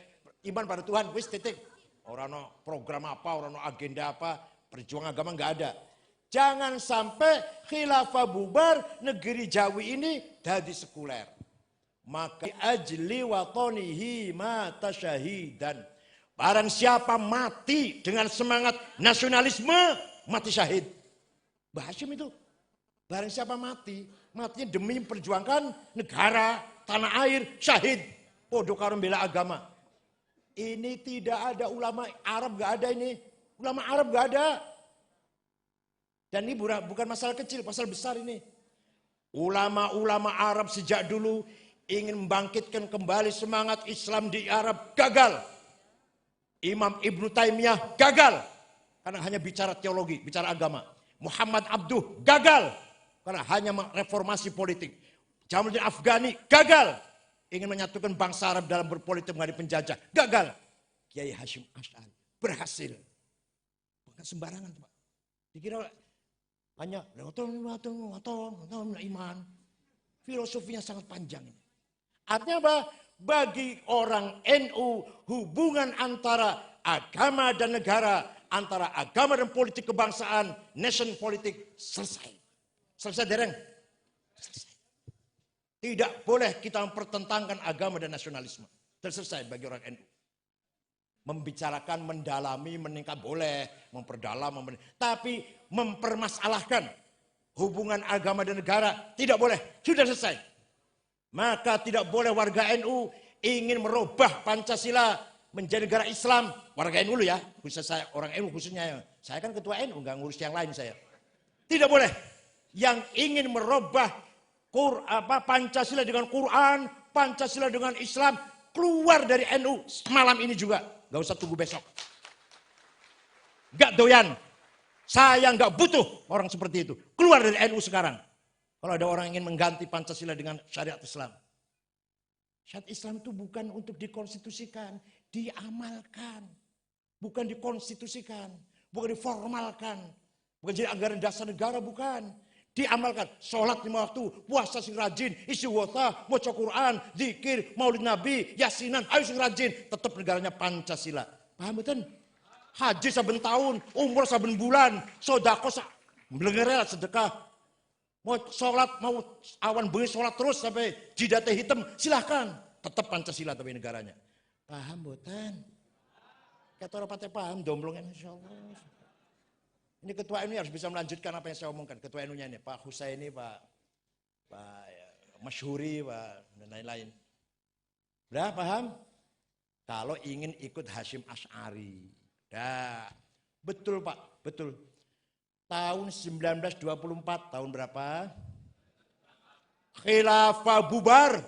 iman pada Tuhan, wis titik. Orang no program apa, orang no agenda apa, perjuangan agama nggak ada. Jangan sampai khilafah bubar, negeri Jawi ini jadi sekuler. Maka ajli watonihi mata syahidan. Barang siapa mati dengan semangat nasionalisme, mati syahid. Mbah Hashim itu. Barang siapa mati, matinya demi memperjuangkan negara, tanah air, syahid. Podo karo bela agama. Ini tidak ada ulama Arab, gak ada ini. Ulama Arab gak ada. Dan ini bukan masalah kecil, masalah besar ini. Ulama-ulama Arab sejak dulu ingin membangkitkan kembali semangat Islam di Arab, gagal. Imam Ibnu Taimiyah gagal. Karena hanya bicara teologi, bicara agama. Muhammad Abduh gagal. Karena hanya reformasi politik. Jamaluddin Afghani gagal. Ingin menyatukan bangsa Arab dalam berpolitik menghadapi penjajah. Gagal. Kiai Hashim Asy'ari berhasil. Bukan sembarangan. Pak. Dikira hanya iman. Filosofinya sangat panjang. Artinya apa? Bagi orang NU hubungan antara agama dan negara, antara agama dan politik kebangsaan, nation politik selesai. Selesai dereng? Selesai. Tidak boleh kita mempertentangkan agama dan nasionalisme. Selesai bagi orang NU. Membicarakan, mendalami, meningkat boleh, memperdalam, tapi mempermasalahkan hubungan agama dan negara tidak boleh. Sudah selesai. Maka tidak boleh warga NU ingin merubah Pancasila menjadi negara Islam. Warga NU ya, khusus saya, orang NU khususnya. Saya kan ketua NU, nggak ngurus yang lain saya. Tidak boleh. Yang ingin merubah Pancasila dengan Quran, Pancasila dengan Islam, keluar dari NU malam ini juga. Gak usah tunggu besok. Gak doyan. Saya gak butuh orang seperti itu. Keluar dari NU sekarang. Kalau ada orang ingin mengganti Pancasila dengan syariat Islam. Syariat Islam itu bukan untuk dikonstitusikan, diamalkan. Bukan dikonstitusikan, bukan diformalkan. Bukan jadi anggaran dasar negara, bukan. Diamalkan, sholat 5 waktu, puasa sing rajin, isi wota, baca Quran, zikir, maulid Nabi, yasinan, ayo sing rajin. Tetap negaranya Pancasila. Paham betul? Haji saben tahun, umroh saben bulan, sodako belengerel sedekah. Mau sholat, mau awan bengi sholat terus sampai jidatnya hitam, silahkan. Tetap Pancasila tapi negaranya. Paham boten? Kata orang patah paham, domblongnya insya Allah. Ini ketua ini harus bisa melanjutkan apa yang saya omongkan. Ketua NU-nya ini, Pak Husaini, Pak Masyhuri, Pak dan lain-lain. Udah paham? Kalau ingin ikut Hasyim Asy'ari. Dah, betul Pak, betul. Tahun 1924, tahun berapa? Khilafah bubar.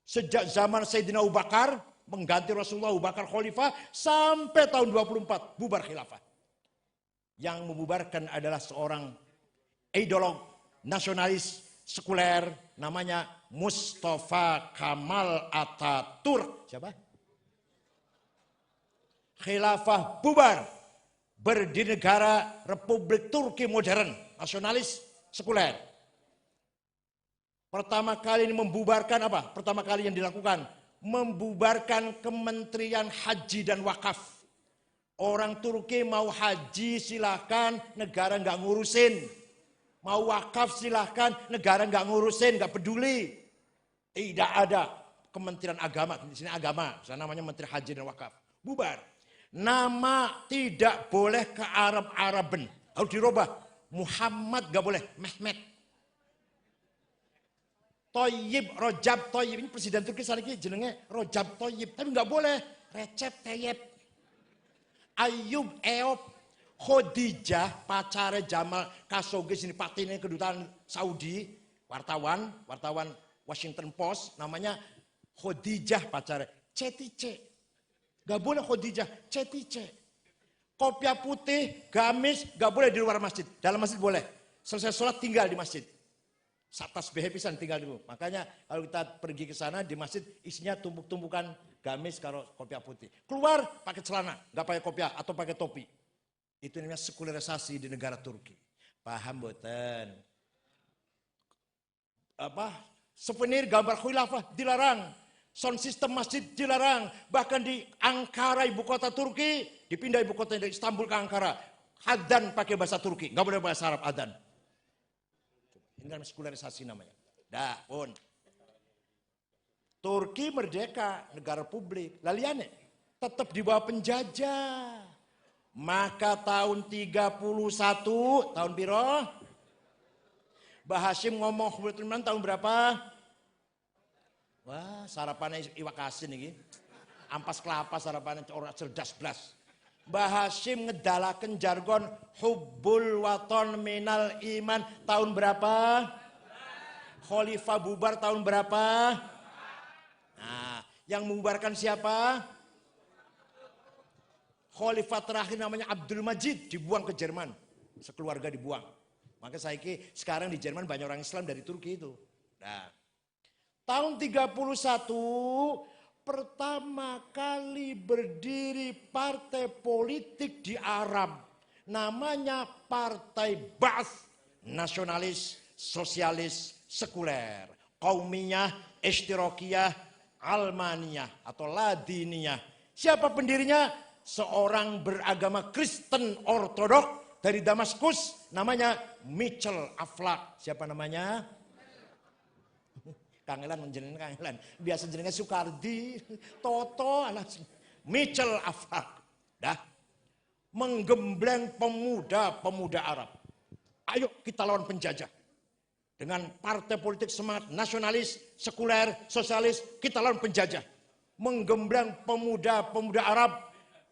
Sejak zaman Sayyidina Abu Bakar, mengganti Rasulullah Abu Bakar Khalifah, sampai tahun 24, bubar khilafah. Yang membubarkan adalah seorang ideolog nasionalis sekuler, namanya Mustafa Kamal Atatürk. Siapa? Khilafah bubar, berdiri negara Republik Turki modern, nasionalis sekuler. Pertama kali ini membubarkan apa? Pertama kali yang dilakukan, membubarkan Kementerian Haji dan Wakaf. Orang Turki mau haji silahkan, negara nggak ngurusin. Mau wakaf silahkan, negara nggak ngurusin, nggak peduli. Tidak ada Kementerian Agama, di sini agama, sana namanya Menteri Haji dan Wakaf. Bubar. Nama tidak boleh ke Arab-Araben, harus dirubah. Muhammad nggak boleh, Mehmet. Thayyib, Rajab Thayyib, ini Presiden Turki saat ini jenenge Rajab Thayyib, tapi nggak boleh Recep Tayyip. Ayub, Eop, Khadijah, pacare Jamal Khashoggi, sini patine kedutaan Saudi, wartawan Washington Post, namanya Khadijah pacare, Cetice. Gak boleh Khadijah, Cetice. Kopiah putih, gamis, gak boleh di luar masjid. Dalam masjid boleh. Selesai sholat tinggal di masjid. Satas behepisan tinggal dulu. Makanya kalau kita pergi ke sana di masjid isinya tumpuk-tumpukan gamis kalau kopiah putih. Keluar pakai celana, nggak pakai kopiah atau pakai topi. Itu namanya sekularisasi di negara Turki. Paham boten? Souvenir gambar khilafah dilarang. Sound system masjid dilarang. Bahkan di Ankara ibu kota Turki, dipindah ibu kota dari Istanbul ke Ankara. Adzan pakai bahasa Turki, nggak boleh bahasa Arab adzan. Ini kan sekularisasi namanya. Dah pun. Turki merdeka, negara republik. Laliane tetap di bawah penjajah. Maka tahun 31, tahun piro? Mbah Hasyim ngomong tahun berapa? Wah, sarapannya iwak asin ini. Ampas kelapa sarapannya orang cerdas blas. Mbah Hasyim ngedalaken jargon hubbul waton minal iman tahun berapa? Khalifah bubar tahun berapa? Nah, yang membubarkan siapa? Khalifah terakhir namanya Abdul Majid, dibuang ke Jerman. Sekeluarga dibuang. Maka sekarang di Jerman banyak orang Islam dari Turki itu. Nah, tahun 31 pertama kali berdiri partai politik di Arab. Namanya Partai Ba'ath, nasionalis, sosialis, sekuler. Qaumiyah, Ishtirakiyah, Almaniyah atau Ladiniyah. Siapa pendirinya? Seorang beragama Kristen Ortodok dari Damaskus, namanya Mitchell Aflaq. Siapa namanya? Kangelan menjenengan kangelan. Biasa jenengan Soekardi, Toto, Mitchell Aflaq. Dah. Menggembleng pemuda-pemuda Arab. Ayo kita lawan penjajah. Dengan partai politik semangat nasionalis, sekuler, sosialis, kita lawan penjajah. Menggembleng pemuda-pemuda Arab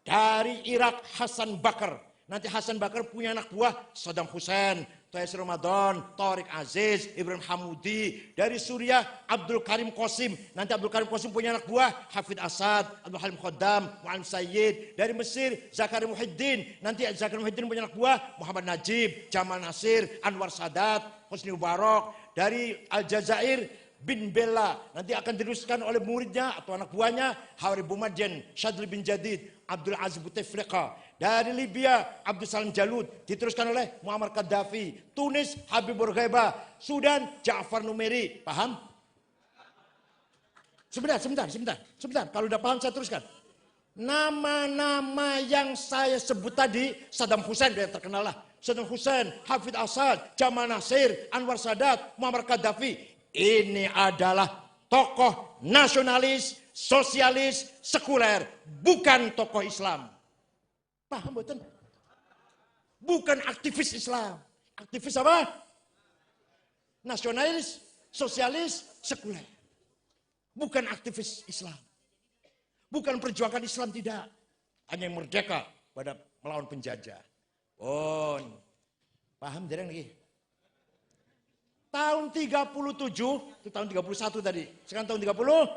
dari Irak, Hasan Bakar. Nanti Hasan Bakar punya anak buah Saddam Hussein, Tayyip Ramadan, Tariq Aziz, Ibrahim Hamudi. Dari Suriah, Abdul Karim Qasim. Nanti Abdul Karim Qasim punya anak buah Hafid Asad, Abdul Halim Khaddam, Mu'alim Sayyid. Dari Mesir, Zakaria Muhyiddin. Nanti Zakaria Muhyiddin punya anak buah Muhammad Najib, Jamal Nasir, Anwar Sadat, Husni Mubarak. Dari Aljazair, bin Bella. Nanti akan diteruskan oleh muridnya atau anak buahnya Hawari Boumediene, Syadli bin Jadid, Abdul Aziz Bouteflika. Dari Libya, Abdul Salam Jalud, diteruskan oleh Muammar Gaddafi. Tunis, Habib Bourguiba. Sudan, Ja'far Numeri. Paham? Sebentar. Kalau udah paham saya teruskan. Nama-nama yang saya sebut tadi, Saddam Hussein yang terkenal lah. Saddam Hussein, Hafid Assad, Jamal Nasir, Anwar Sadat, Muammar Gaddafi. Ini adalah tokoh nasionalis, sosialis, sekuler. Bukan tokoh Islam. Paham betul? Bukan aktivis Islam. Aktivis apa? Nasionalis, sosialis, sekuler. Bukan aktivis Islam. Bukan perjuangan Islam, tidak. Hanya yang merdeka pada melawan penjajah. Paham jarang lagi? Tahun 37, itu tahun 31 tadi. Sekarang tahun 30,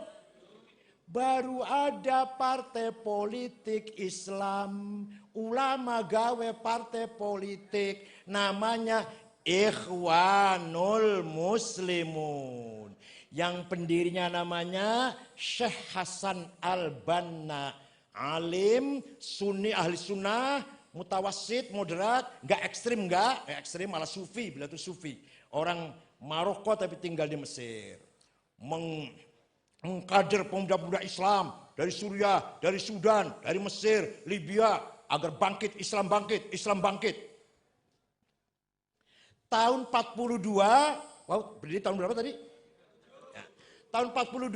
baru ada partai politik Islam. Ulama gawe partai politik. Namanya Ikhwanul Muslimun. Yang pendirinya namanya Syekh Hasan Al-Banna. Alim, sunni, ahli sunnah, mutawassit, moderat, nggak ekstrim, ekstrim malah sufi, bila itu sufi. Orang Maroko tapi tinggal di Mesir. Mengkader pemuda-pemuda Islam dari Suriah, dari Sudan, dari Mesir, Libya, agar bangkit, Islam bangkit, Islam bangkit. Tahun 42, berdiri tahun berapa tadi? Tahun 42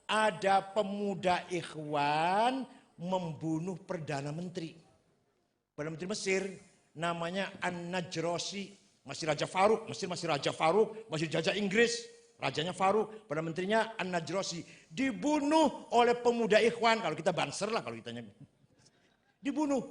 ada pemuda Ikhwan membunuh Perdana Menteri. Perdana Menteri Mesir namanya An-Najrasi. Masih Raja Faruk, Mesir masih Raja Faruk, masih dijajah Inggris. Rajanya Faruk, Perdana Menterinya An-Najrasi. Dibunuh oleh pemuda Ikhwan. Kalau kita Banser lah kalau ditanya. Dibunuh.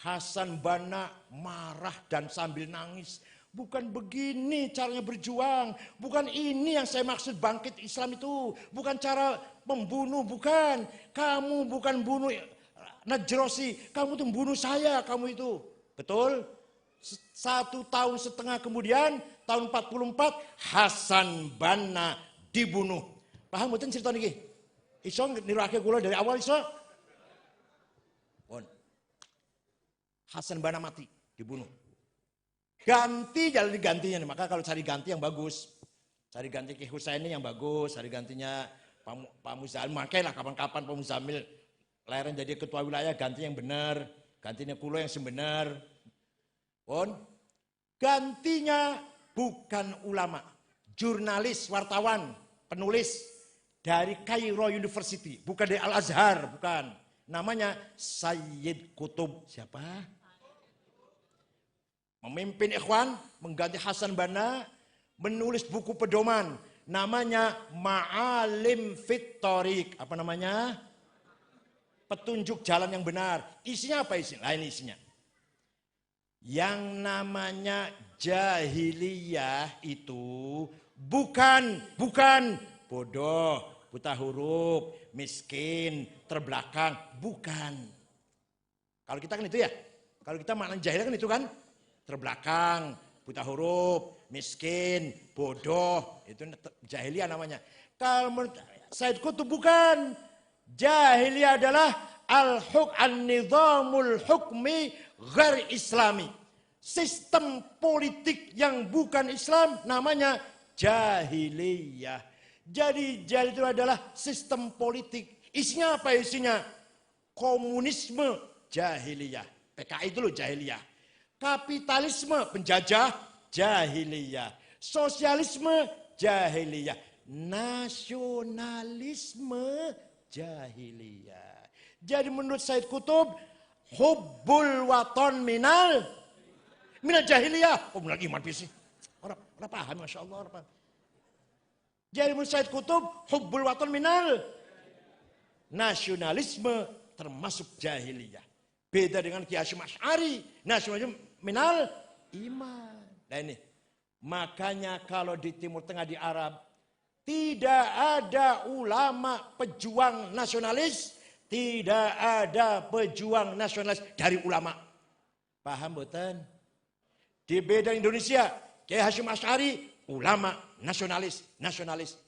Hasan Banna marah dan sambil nangis. Bukan begini caranya berjuang. Bukan ini yang saya maksud bangkit Islam itu. Bukan cara membunuh, bukan. Kamu bukan bunuh Najrasi. Kamu tuh bunuh saya, kamu itu. Betul? 1,5 tahun kemudian, tahun 44, Hasan Banna dibunuh. Paham betul cerita ini? Iso nirake kula dari awal iso? Hasan Banna mati, dibunuh. Ganti jalan digantinya, maka kalau cari ganti yang bagus, cari ganti Ki Husaini yang bagus, cari gantinya Pak Muzamil, makailah kapan-kapan Pak Muzamil leren jadi ketua wilayah, ganti yang benar, gantinya kulo yang sebenar. Gantinya bukan ulama, jurnalis, wartawan, penulis dari Cairo University, bukan dari Al Azhar, bukan. Namanya Sayyid Qutb. Siapa? Memimpin Ikhwan, mengganti Hasan Banna, menulis buku pedoman, namanya Ma'alim Fit Thoriq. Apa namanya? Petunjuk jalan yang benar. Isinya apa isinya? Ini isinya. Yang namanya jahiliyah itu bukan bodoh, buta huruf, miskin, terbelakang, bukan. Kalau kita kan itu ya, kalau kita makna jahiliyah kan itu kan. Terbelakang, buta huruf, miskin, bodoh, itu jahiliyah namanya. Kalau menurut Sayyid Qutb bukan. Jahiliyah adalah an-nizamul hukmi ghair islami. Sistem politik yang bukan Islam namanya jahiliyah. Jadi jahiliyah itu adalah sistem politik. Isinya apa isinya? Komunisme jahiliyah. PKI itu loh jahiliyah. Kapitalisme penjajah jahiliyah. Sosialisme jahiliyah. Nasionalisme jahiliyah. Jadi menurut Sayyid Qutb, hubbul waton minal jahiliyah. Oh benar iman sih. Orang paham, Masya Allah. Orang paham. Jadi menurut Sayyid Qutb, hubbul waton minal nasionalisme termasuk jahiliyah. Beda dengan Ki Hasyim Asy'ari, nasionalisme minal iman. Nah ini, makanya kalau di Timur Tengah di Arab, tidak ada ulama pejuang nasionalis, tidak ada pejuang nasionalis dari ulama. Paham betul? Di beda Indonesia, Ki Hasyim Asy'ari, ulama, nasionalis,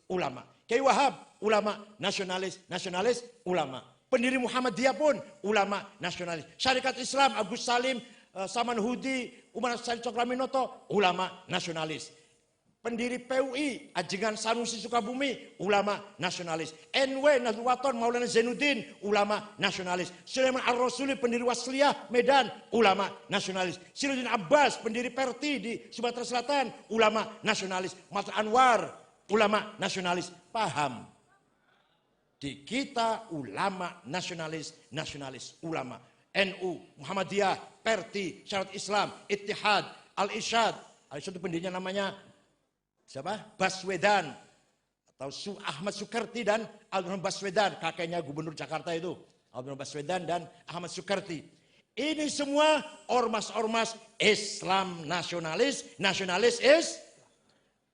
ulama. Ki Wahab, ulama, nasionalis, ulama. Pendiri Muhammadiyah pun ulama nasionalis. Syarikat Islam Agus Salim, Saman Hudi, Umar Said Cokraminoto, ulama nasionalis. Pendiri PUI, Ajengan Sanusi Sukabumi, ulama nasionalis. NW Nahdlatul Wathon Maulana Zainuddin, ulama nasionalis. Sulaiman Ar-Rasuli, pendiri Wasliyah Medan, ulama nasionalis. Sirojudin Abbas, pendiri Perti di Sumatera Selatan, ulama nasionalis. Mas Anwar, ulama nasionalis. Paham? Di kita ulama nasionalis, ulama. NU, Muhammadiyah, Perti, Syariat Islam, Ittihad, Al-Irsyad. Al-Irsyad itu pendirinya namanya siapa? Baswedan atau Ahmad Sukarti dan Abdurrahman Baswedan, kakeknya gubernur Jakarta itu. Abdurrahman Baswedan dan Ahmad Sukarti. Ini semua ormas-ormas Islam nasionalis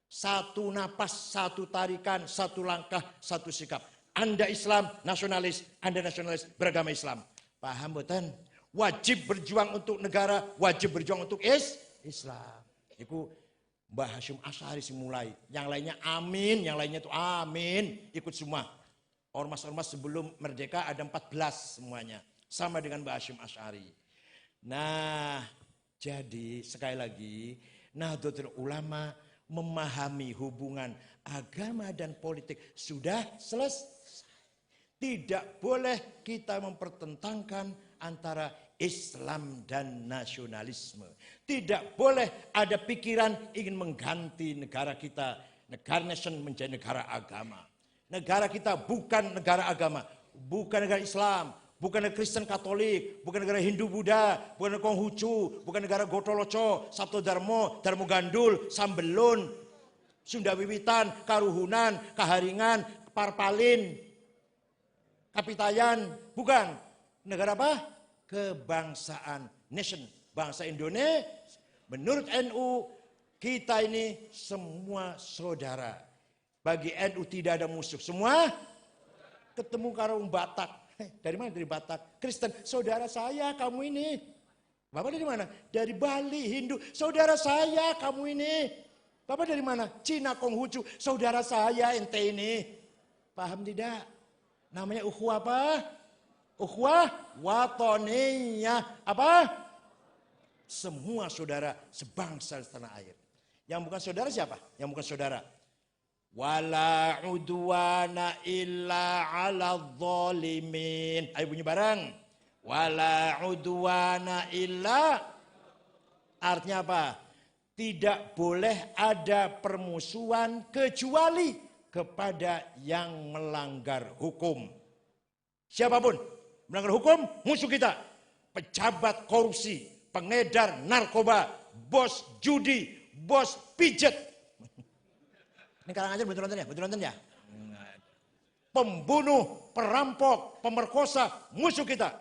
satu napas, satu tarikan, satu langkah, satu sikap. Anda Islam nasionalis, Anda nasionalis beragama Islam. Paham boten? Wajib berjuang untuk negara, wajib berjuang untuk Islam. Itu Mbah Hasyim Asy'ari mulai. Yang lainnya amin, yang lainnya itu amin. Ikut semua. Ormas-ormas sebelum merdeka ada 14 semuanya. Sama dengan Mbah Hasyim Asy'ari. Nah, jadi sekali lagi, Nahdlatul Ulama memahami hubungan agama dan politik sudah selesai. Tidak boleh kita mempertentangkan antara Islam dan nasionalisme. Tidak boleh ada pikiran ingin mengganti negara kita, negara nation menjadi negara agama. Negara kita bukan negara agama, bukan negara Islam, bukan negara Kristen Katolik, bukan negara Hindu Buddha, bukan negara Konghucu, bukan negara Gotoloco, Sabto Darmo, Darmo Gandul, Sambelun, Sunda Wiwitan, Karuhunan, Kaharingan, Parpalin, Kapitayan, bukan. Negara apa? Kebangsaan, nation, bangsa Indonesia. Menurut NU, kita ini semua saudara. Bagi NU tidak ada musuh. Semua ketemu karung Batak. Dari mana? Dari Batak. Kristen, saudara saya kamu ini. Bapak dari mana? Dari Bali, Hindu. Saudara saya kamu ini. Bapak dari mana? Cina, Konghucu. Saudara saya ente ini. Paham tidak? Namanya ukhuwah apa? Ukhuwah watoniyah. Apa? Semua saudara sebangsa setanah air. Yang bukan saudara siapa? Yang bukan saudara. Wala udwana illa ala zalimin. Ayo bunyi bareng. Wala udwana illa. Artinya apa? Tidak boleh ada permusuhan kecuali kepada yang melanggar hukum. Siapapun melanggar hukum, musuh kita. Pejabat korupsi, pengedar narkoba, bos judi, bos pijet. Ini Karanganyar betul nonton ya? Betul nonton ya? Pembunuh, perampok, pemerkosa, musuh kita.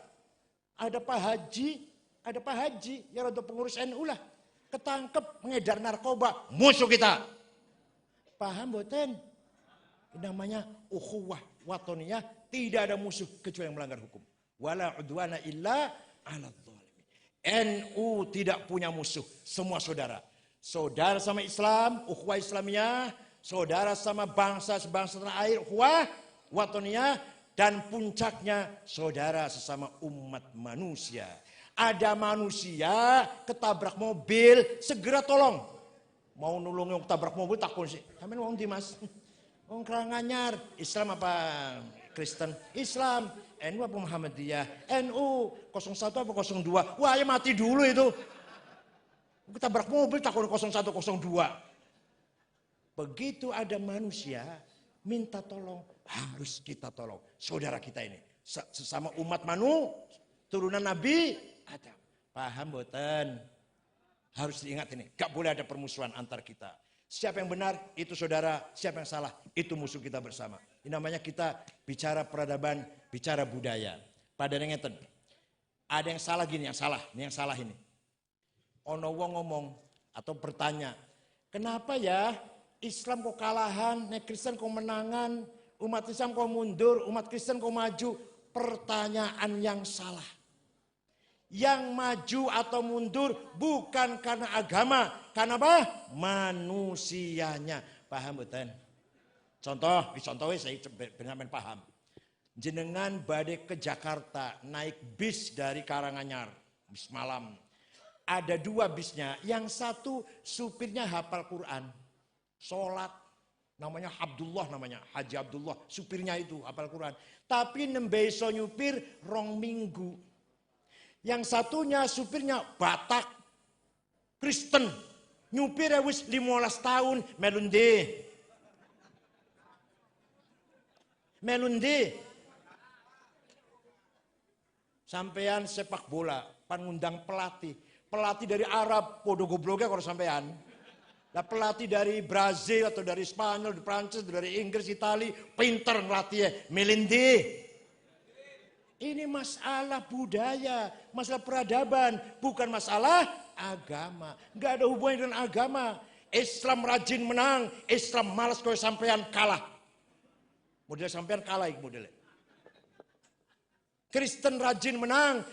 Ada Pak Haji yang untuk pengurus NU lah. Ketangkep pengedar narkoba, musuh kita. Paham boten? Namanya ukhuwah watoniyah, tidak ada musuh kecuali yang melanggar hukum. Wala udwana illa ala zalimin. NU tidak punya musuh, semua saudara. Saudara sama Islam, ukhuwah Islamiyah, saudara sama bangsa sebangsa tanah air, ukhuwah watoniyah, dan puncaknya saudara sesama umat manusia. Ada manusia ketabrak mobil, segera tolong. Mau nolong yang ketabrak mobil takut sih. Sampeyan wong ndi Mas? Wong Karanganyar, Islam apa Kristen? Islam. NU apa Muhammadiyah? NU 01 apa 02? Wah, ya mati dulu itu. Ketabrak mobil takut 01 02. Begitu ada manusia minta tolong, harus kita tolong. Saudara kita ini, sesama umat turunan Nabi Adam. Paham boten? Harus diingat ini, gak boleh ada permusuhan antar kita. Siapa yang benar, itu saudara. Siapa yang salah, itu musuh kita bersama. Ini namanya kita bicara peradaban, bicara budaya. Pada ngeten. Ada yang salah gini, yang salah. Ini yang salah ini. Ono wong ngomong atau bertanya, kenapa ya Islam kok kalahan, Kristen kok menangan, umat Islam kok mundur, umat Kristen kok maju? Pertanyaan yang salah. Yang maju atau mundur bukan karena agama, karena apa? Manusianya. Paham betul? Contoh saya benar-benar paham. Jenengan badai ke Jakarta naik bis dari Karanganyar, bis malam. Ada 2 bisnya, yang satu supirnya hafal Quran. sholat, namanya Abdullah namanya, Haji Abdullah, supirnya itu hafal Quran. Tapi nembe iso nyupir 2 minggu. Yang satunya supirnya Batak, Kristen, nyupir wis 15 tahun, melundi. Sampean sepak bola, pangundang pelatih dari Arab, podo gobloknya kalau sampean. Nah, pelatih dari Brazil atau dari Spanyol, dari Prancis, dari Inggris, Itali, pinter ngelatih, melindi. Ini masalah budaya, masalah peradaban, bukan masalah agama. Nggak ada hubungannya dengan agama. Islam rajin menang, Islam malas kalau sampean kalah. Model sampean kalah modelnya. Kristen rajin menang,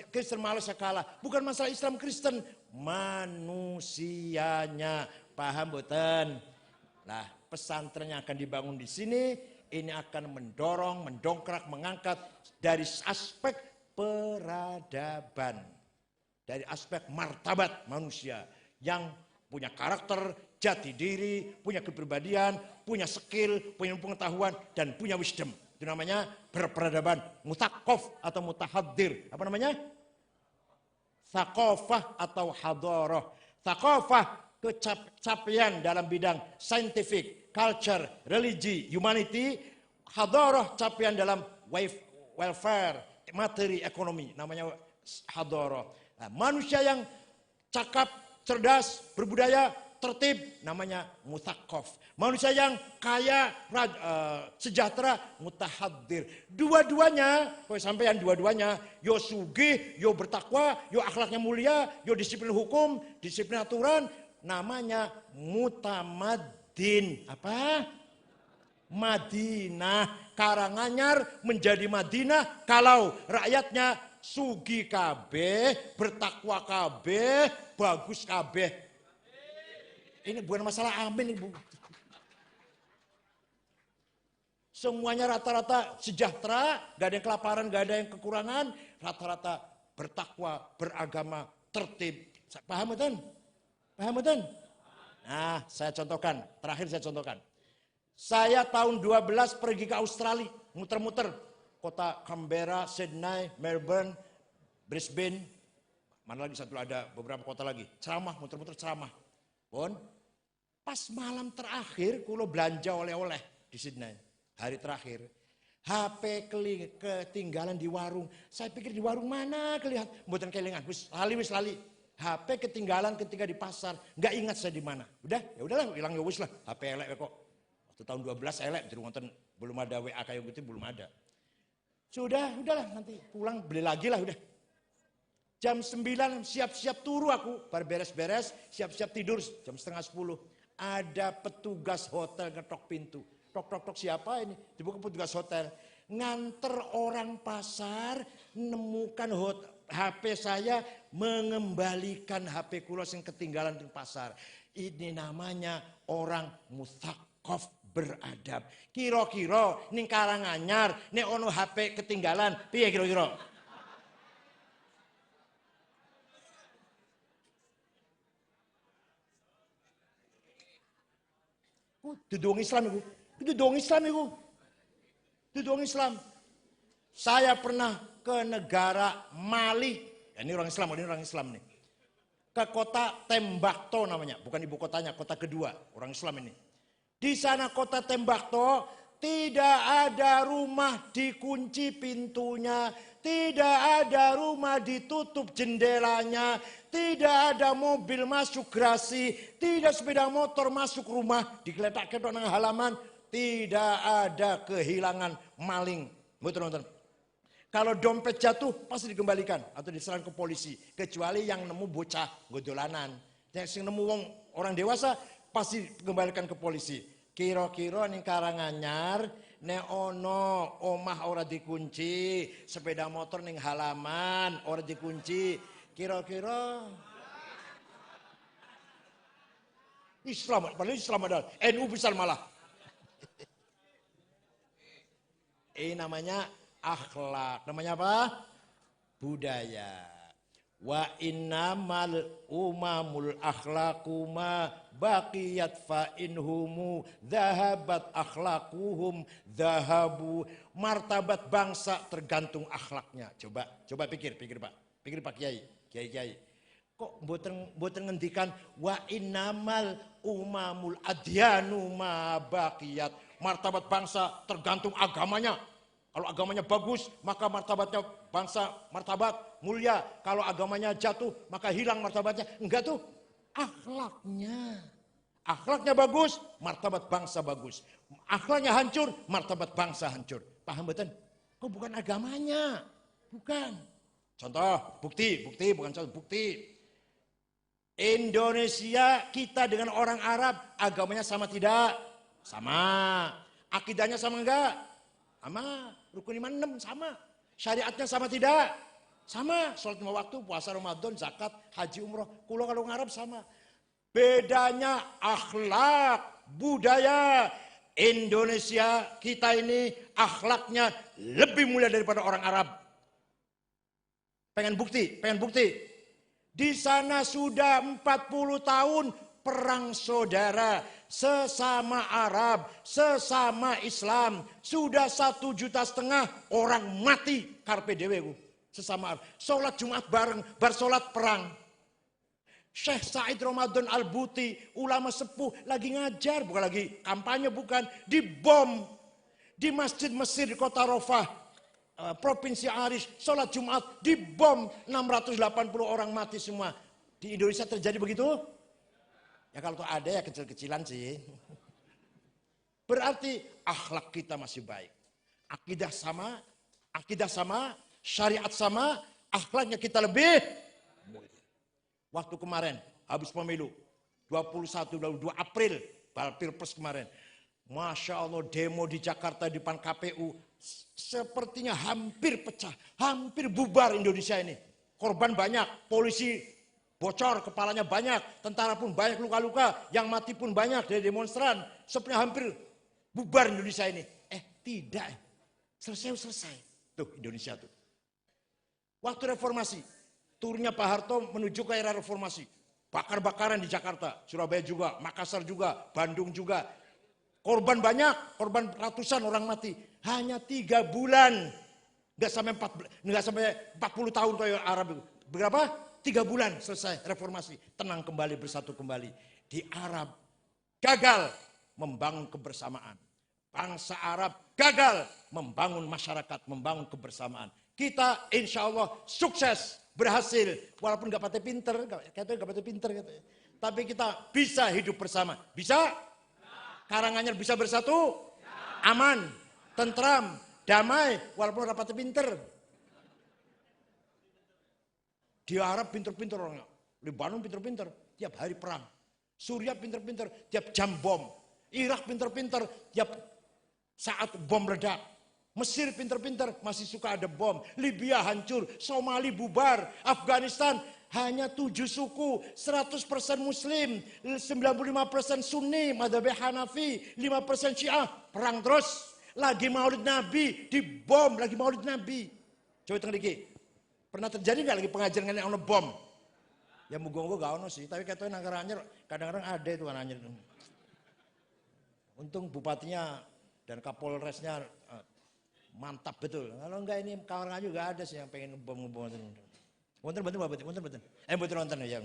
Kristen malas kalah. Bukan masalah Islam Kristen, manusianya. Paham boten? Nah, pesantren yang akan dibangun di sini ini akan mendorong, mendongkrak, mengangkat dari aspek peradaban, dari aspek martabat manusia yang punya karakter, jati diri, punya kepribadian, punya skill, punya pengetahuan, dan punya wisdom. Itu namanya berperadaban, mutakof atau mutahadir. Apa namanya? Thaqafah atau hadharah. Thaqafah kecapaian dalam bidang scientific, culture, religi, humanity. Hadharah capaian dalam welfare, materi, ekonomi. Namanya hadharah. Nah, manusia yang cakap, cerdas, berbudaya, tertib, namanya mutakof. Manusia yang kaya, sejahtera, mutahadir. Dua-duanya, kalau sampean dua-duanya, yo sugih, yo bertakwa, yo akhlaknya mulia, yo disiplin hukum, disiplin aturan, namanya mutamaddin. Apa? Madinah. Karanganyar menjadi Madinah kalau rakyatnya sugi kabeh, bertakwa kabeh, bagus kabeh. Ini bukan masalah amin, Ibu. Semuanya rata-rata sejahtera, gak ada yang kelaparan, gak ada yang kekurangan, rata-rata bertakwa, beragama, tertib. Paham betul? Paham betul? Nah, saya contohkan, terakhir saya contohkan. Saya tahun 12 pergi ke Australia, muter-muter. Kota Canberra, Sydney, Melbourne, Brisbane, mana lagi satu ada beberapa kota lagi. Ceramah, muter-muter ceramah. Pun, pas malam terakhir, kulo belanja oleh-oleh di Sydney. Hari terakhir, HP ketinggalan di warung. Saya pikir di warung mana kelihatan, mboten kelingan. Wis lali. HP ketinggalan ketika di pasar, nggak ingat saya di mana. Udah, ya udahlah, hilang ya wis lah. HP elek kok. Waktu tahun 12 elek, jadi nonton belum ada WA kayak gitu, belum ada. Udahlah nanti pulang beli lagi lah udah. Jam 9 siap-siap turu aku, baru beres-beres, siap-siap tidur jam setengah 10. Ada petugas hotel ngetok pintu. Tok siapa ini? Dibuka petugas hotel. Nganter orang pasar, nemukan HP saya, mengembalikan HP kulo yang ketinggalan di pasar. Ini namanya orang mutakof, beradab. Kira-kira ning Karanganyar, nek ono HP ketinggalan, piye kira-kira? Itu dong Islam itu. Itu dong Islam itu. Itu dong Islam. Saya pernah ke negara Mali. Ya, ini orang Islam nih. Ke kota Tembakto namanya, bukan ibu kotanya, kota kedua orang Islam ini. Di sana kota Tembakto tidak ada rumah dikunci pintunya, tidak ada rumah ditutup jendelanya, tidak ada mobil masuk garasi, tidak sepeda motor masuk rumah, digeletak-geletak nang halaman, tidak ada kehilangan maling. Betul. Kalau dompet jatuh pasti dikembalikan atau diserahkan ke polisi, kecuali yang nemu bocah godolanan. Yang nemu orang dewasa pasti dikembalikan ke polisi. Kira-kira ning Karanganyar nek ono omah ora dikunci, sepeda motor ning halaman ora dikunci, kira-kira Islam, padahal Islam adalah NU besar malah. Ini namanya akhlak. Namanya apa? Budaya. Wa innamal umamul akhlaqu ma baqiyat fa inhumu dhahabat akhlaquhum dhahabu. Martabat bangsa tergantung akhlaknya. Coba pikir Pak. Pikir Pak Kiai. Kok mboten ngendikan wa innamal umamul adyanu ma baqiyat. Martabat bangsa tergantung agamanya. Kalau agamanya bagus, maka martabatnya bangsa martabat mulia. Kalau agamanya jatuh, maka hilang martabatnya. Enggak tuh, akhlaknya. Akhlaknya bagus, martabat bangsa bagus. Akhlaknya hancur, martabat bangsa hancur. Paham betul? Kok bukan agamanya? Bukan. Contoh, bukti, bukan contoh, bukti. Indonesia, kita dengan orang Arab, agamanya sama tidak? Sama. Akidahnya sama enggak? Sama. Rukun iman 6 sama. Syariatnya sama tidak? Sama. Sholat 5 waktu, puasa Ramadan, zakat, haji, umroh. Kulo kalau Arab sama. Bedanya akhlak, budaya. Indonesia kita ini akhlaknya lebih mulia daripada orang Arab. Pengen bukti. Di sana sudah 40 tahun perang saudara, sesama Arab, sesama Islam. Sudah 1,5 juta orang mati karpe dewe sesama Arab. Sholat Jumat bareng, bar sholat perang. Syekh Said Ramadan Al-Buti, ulama sepuh, lagi ngajar, bukan lagi kampanye, bukan. Dibom di masjid Mesir di kota Rafah, Provinsi Arish, sholat Jumat dibom, 680 orang mati semua. Di Indonesia terjadi begitu? Ya kalau tuh ada ya kecil-kecilan sih. Berarti akhlak kita masih baik. Akidah sama, syariat sama, akhlaknya kita lebih. Waktu kemarin habis pemilu 2 April Pilpres kemarin. Masya Allah demo di Jakarta di depan KPU sepertinya hampir pecah, hampir bubar Indonesia ini. Korban banyak, polisi bocor, kepalanya banyak, tentara pun banyak luka-luka, yang mati pun banyak dari demonstran. Sepertinya hampir bubar Indonesia ini. Tidak, selesai. Tuh Indonesia tuh. Waktu reformasi, turnya Pak Harto menuju ke era reformasi. Bakar-bakaran di Jakarta, Surabaya juga, Makassar juga, Bandung juga. Korban banyak, korban ratusan orang mati. Hanya 3 bulan. Nggak sampai 40 tahun kayak Arab itu. Berapa? 3 bulan selesai reformasi. Tenang kembali, bersatu kembali. Di Arab gagal membangun kebersamaan. Bangsa Arab gagal membangun masyarakat, membangun kebersamaan. Kita insya Allah sukses, berhasil. Walaupun nggak pakai pinter, katanya nggak pakai pinter. Katanya. Tapi kita bisa hidup bersama. Bisa? Karanganyar bisa bersatu? Aman, tentram, damai, walaupun nggak pakai pinter. Di Arab pinter-pinter orangnya. Lebanon pinter-pinter, tiap hari perang. Suriah pinter-pinter, tiap jam bom. Irak pinter-pinter, tiap saat bom meledak. Mesir pinter-pinter, masih suka ada bom. Libya hancur, Somali bubar, Afghanistan hanya 7 suku, 100% Muslim, 95% Sunni, madhab Hanafi, 5% Syiah, perang terus. Lagi Maulid Nabi, dibom lagi Maulid Nabi. Coba tengok dikit. Pernah terjadi nggak lagi pengajian yang ono bom? Ya mugo-mugo gak ono sih, tapi katanya Karanganyar kadang-kadang ada itu Karanganyar. Untung bupatinya dan Kapolresnya mantap betul. Kalau enggak ini Karanganyar juga ada sih yang pengen ngebom-ngebom. Betul. Betul nonton ya.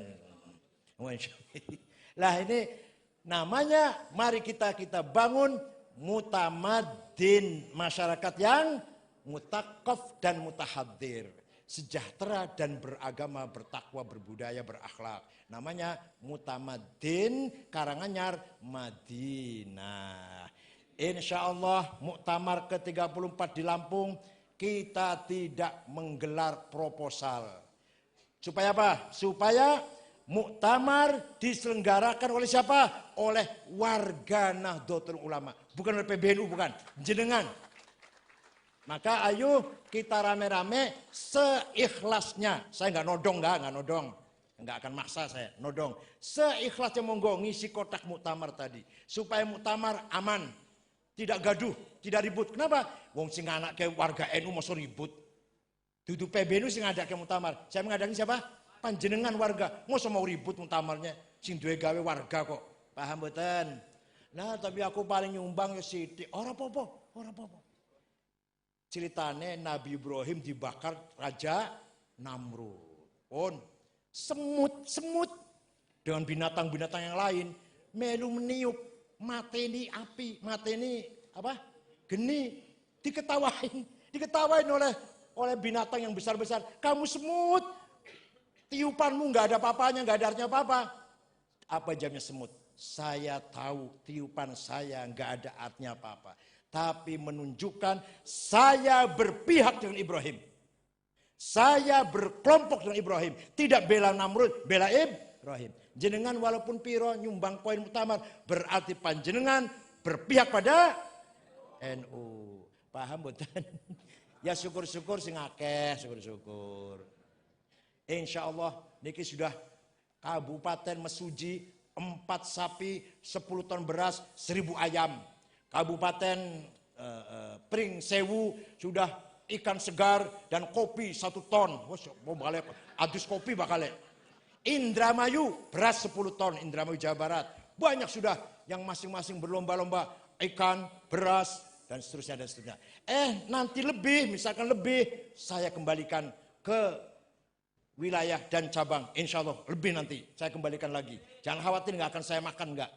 Lah ini namanya mari kita bangun mutamadin, masyarakat yang mutakaf dan mutahadir, sejahtera dan beragama, bertakwa, berbudaya, berakhlak. Namanya mutamadin Karanganyar Madinah. Insya Allah muktamar ke-34 di Lampung kita tidak menggelar proposal. Supaya apa? Supaya muktamar diselenggarakan oleh siapa? Oleh warga Nahdlatul Ulama. Bukan oleh PBNU, bukan. Jenengan. Maka ayo kita rame-rame seikhlasnya. Saya nggak nodong. Nggak akan maksa saya, nodong. Seikhlasnya monggo ngisi kotak muktamar tadi. Supaya muktamar aman. Tidak gaduh, tidak ribut. Kenapa? Wong sing anak ke warga NU masa ribut. Dudu PBNU sing ngadak ke muktamar. Saya mengadaki siapa? Panjenengan warga, mosok mau ribut mutamarnya, sing duwe gawe warga kok. Paham mboten? Nah, tapi aku paling nyumbang ya sithik. Ora apa-apa, ora apa-apa. Ceritane Nabi Ibrahim dibakar Raja Namrud. Pun semut dengan binatang-binatang yang lain melu meniup, mateni api, mateni apa? Geni, diketawain oleh binatang yang besar-besar. Kamu semut, tiupanmu nggak ada apa-apanya, nggak ada artinya apa-apa. Apa jawabnya semut? Saya tahu tiupan saya nggak ada artinya apa-apa. Tapi menunjukkan saya berpihak dengan Ibrahim. Saya berkelompok dengan Ibrahim. Tidak bela Namrud, bela Ibrahim. Jenengan walaupun piro nyumbang poin muktamar, berarti panjenengan berpihak pada NU. Paham betul? Ya syukur-syukur sing akeh, syukur-syukur. Insya Allah niki sudah Kabupaten Mesuji 4 sapi, 10 ton beras, 1000 ayam. Kabupaten Pring Sewu sudah ikan segar dan kopi 1 ton. Mau balik adus kopi bakal. Indramayu beras 10 ton, Indramayu Jawa Barat. Banyak sudah yang masing-masing berlomba-lomba ikan, beras dan seterusnya dan seterusnya. Nanti lebih, misalkan lebih, saya kembalikan ke wilayah dan cabang. Insya Allah lebih nanti saya kembalikan lagi. Jangan khawatir, nggak akan saya makan, nggak.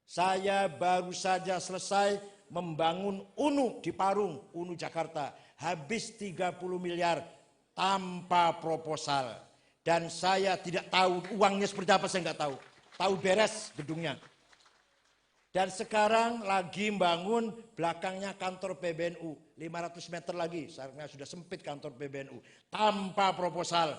Saya baru saja selesai membangun UNU di Parung, UNU Jakarta. Habis 30 miliar tanpa proposal. Dan saya tidak tahu uangnya seperti apa, saya nggak tahu. Tahu beres gedungnya. Dan sekarang lagi membangun belakangnya kantor PBNU. 500 meter lagi, sekarang sudah sempit kantor PBNU. Tanpa proposal.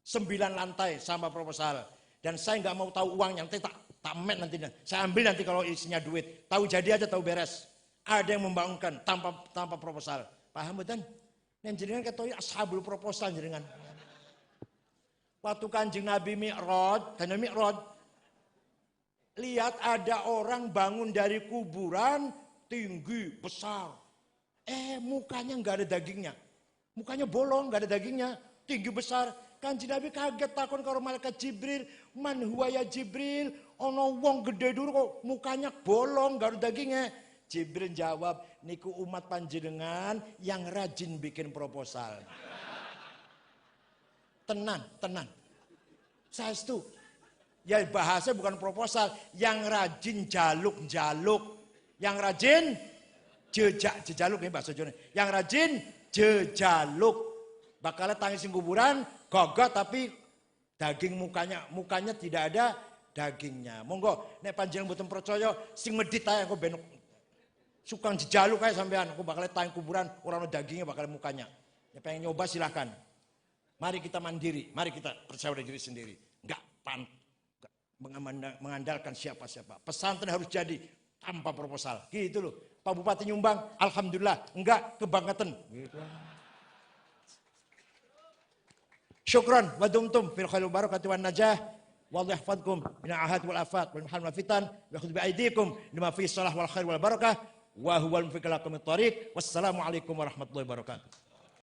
9 lantai sama proposal. Dan saya nggak mau tahu uangnya, nanti tak met nanti. Saya ambil nanti kalau isinya duit. Tahu jadi aja, tahu beres. Ada yang membangunkan tanpa proposal. Paham betul? Yang jenengan ketoy ashabul proposal jenengan. Waktu Kanjeng Nabi Mi'raj, lihat ada orang bangun dari kuburan tinggi, besar. Mukanya nggak ada dagingnya. Mukanya bolong, nggak ada dagingnya. Tinggi besar. Kanjeng Nabi kaget takon karo malaikat Jibril. Man huwa ya Jibril? Ono wong gede dulu kok mukanya bolong, nggak ada dagingnya. Jibril jawab, niku umat panjenengan yang rajin bikin proposal. Tenan. Saya itu. Ya bahasa bukan proposal, yang rajin jaluk. Yang rajin jejaluk ini bahasa Jawa. Yang rajin jejaluk. Bakalnya tangis sing kuburan, gagah tapi daging mukanya tidak ada dagingnya. Monggo nek panjenengan mboten percaya sing medit ae engko ben suka jejaluk kayak sampean, aku bakal tangis kuburan orang dagingnya bakal mukanya. Ya pengen nyoba silahkan. Mari kita mandiri, mari kita percaya diri sendiri. Enggak mengandalkan siapa-siapa. Pesantren harus jadi tanpa proposal. Gitu loh. Pak Bupati nyumbang, alhamdulillah. Enggak kebangkatan. Gitu. Syukran wa dumtum fil khairil barakati wan najah. Wallahu yahfadkum min ahad wal afat wal muhal wal fitan wa khudh bi aydikum lima fi salah wal khair wal barakah wa huwal muwaffiq lakum at-thariq. Wassalamu alaikum warahmatullahi wabarakatuh.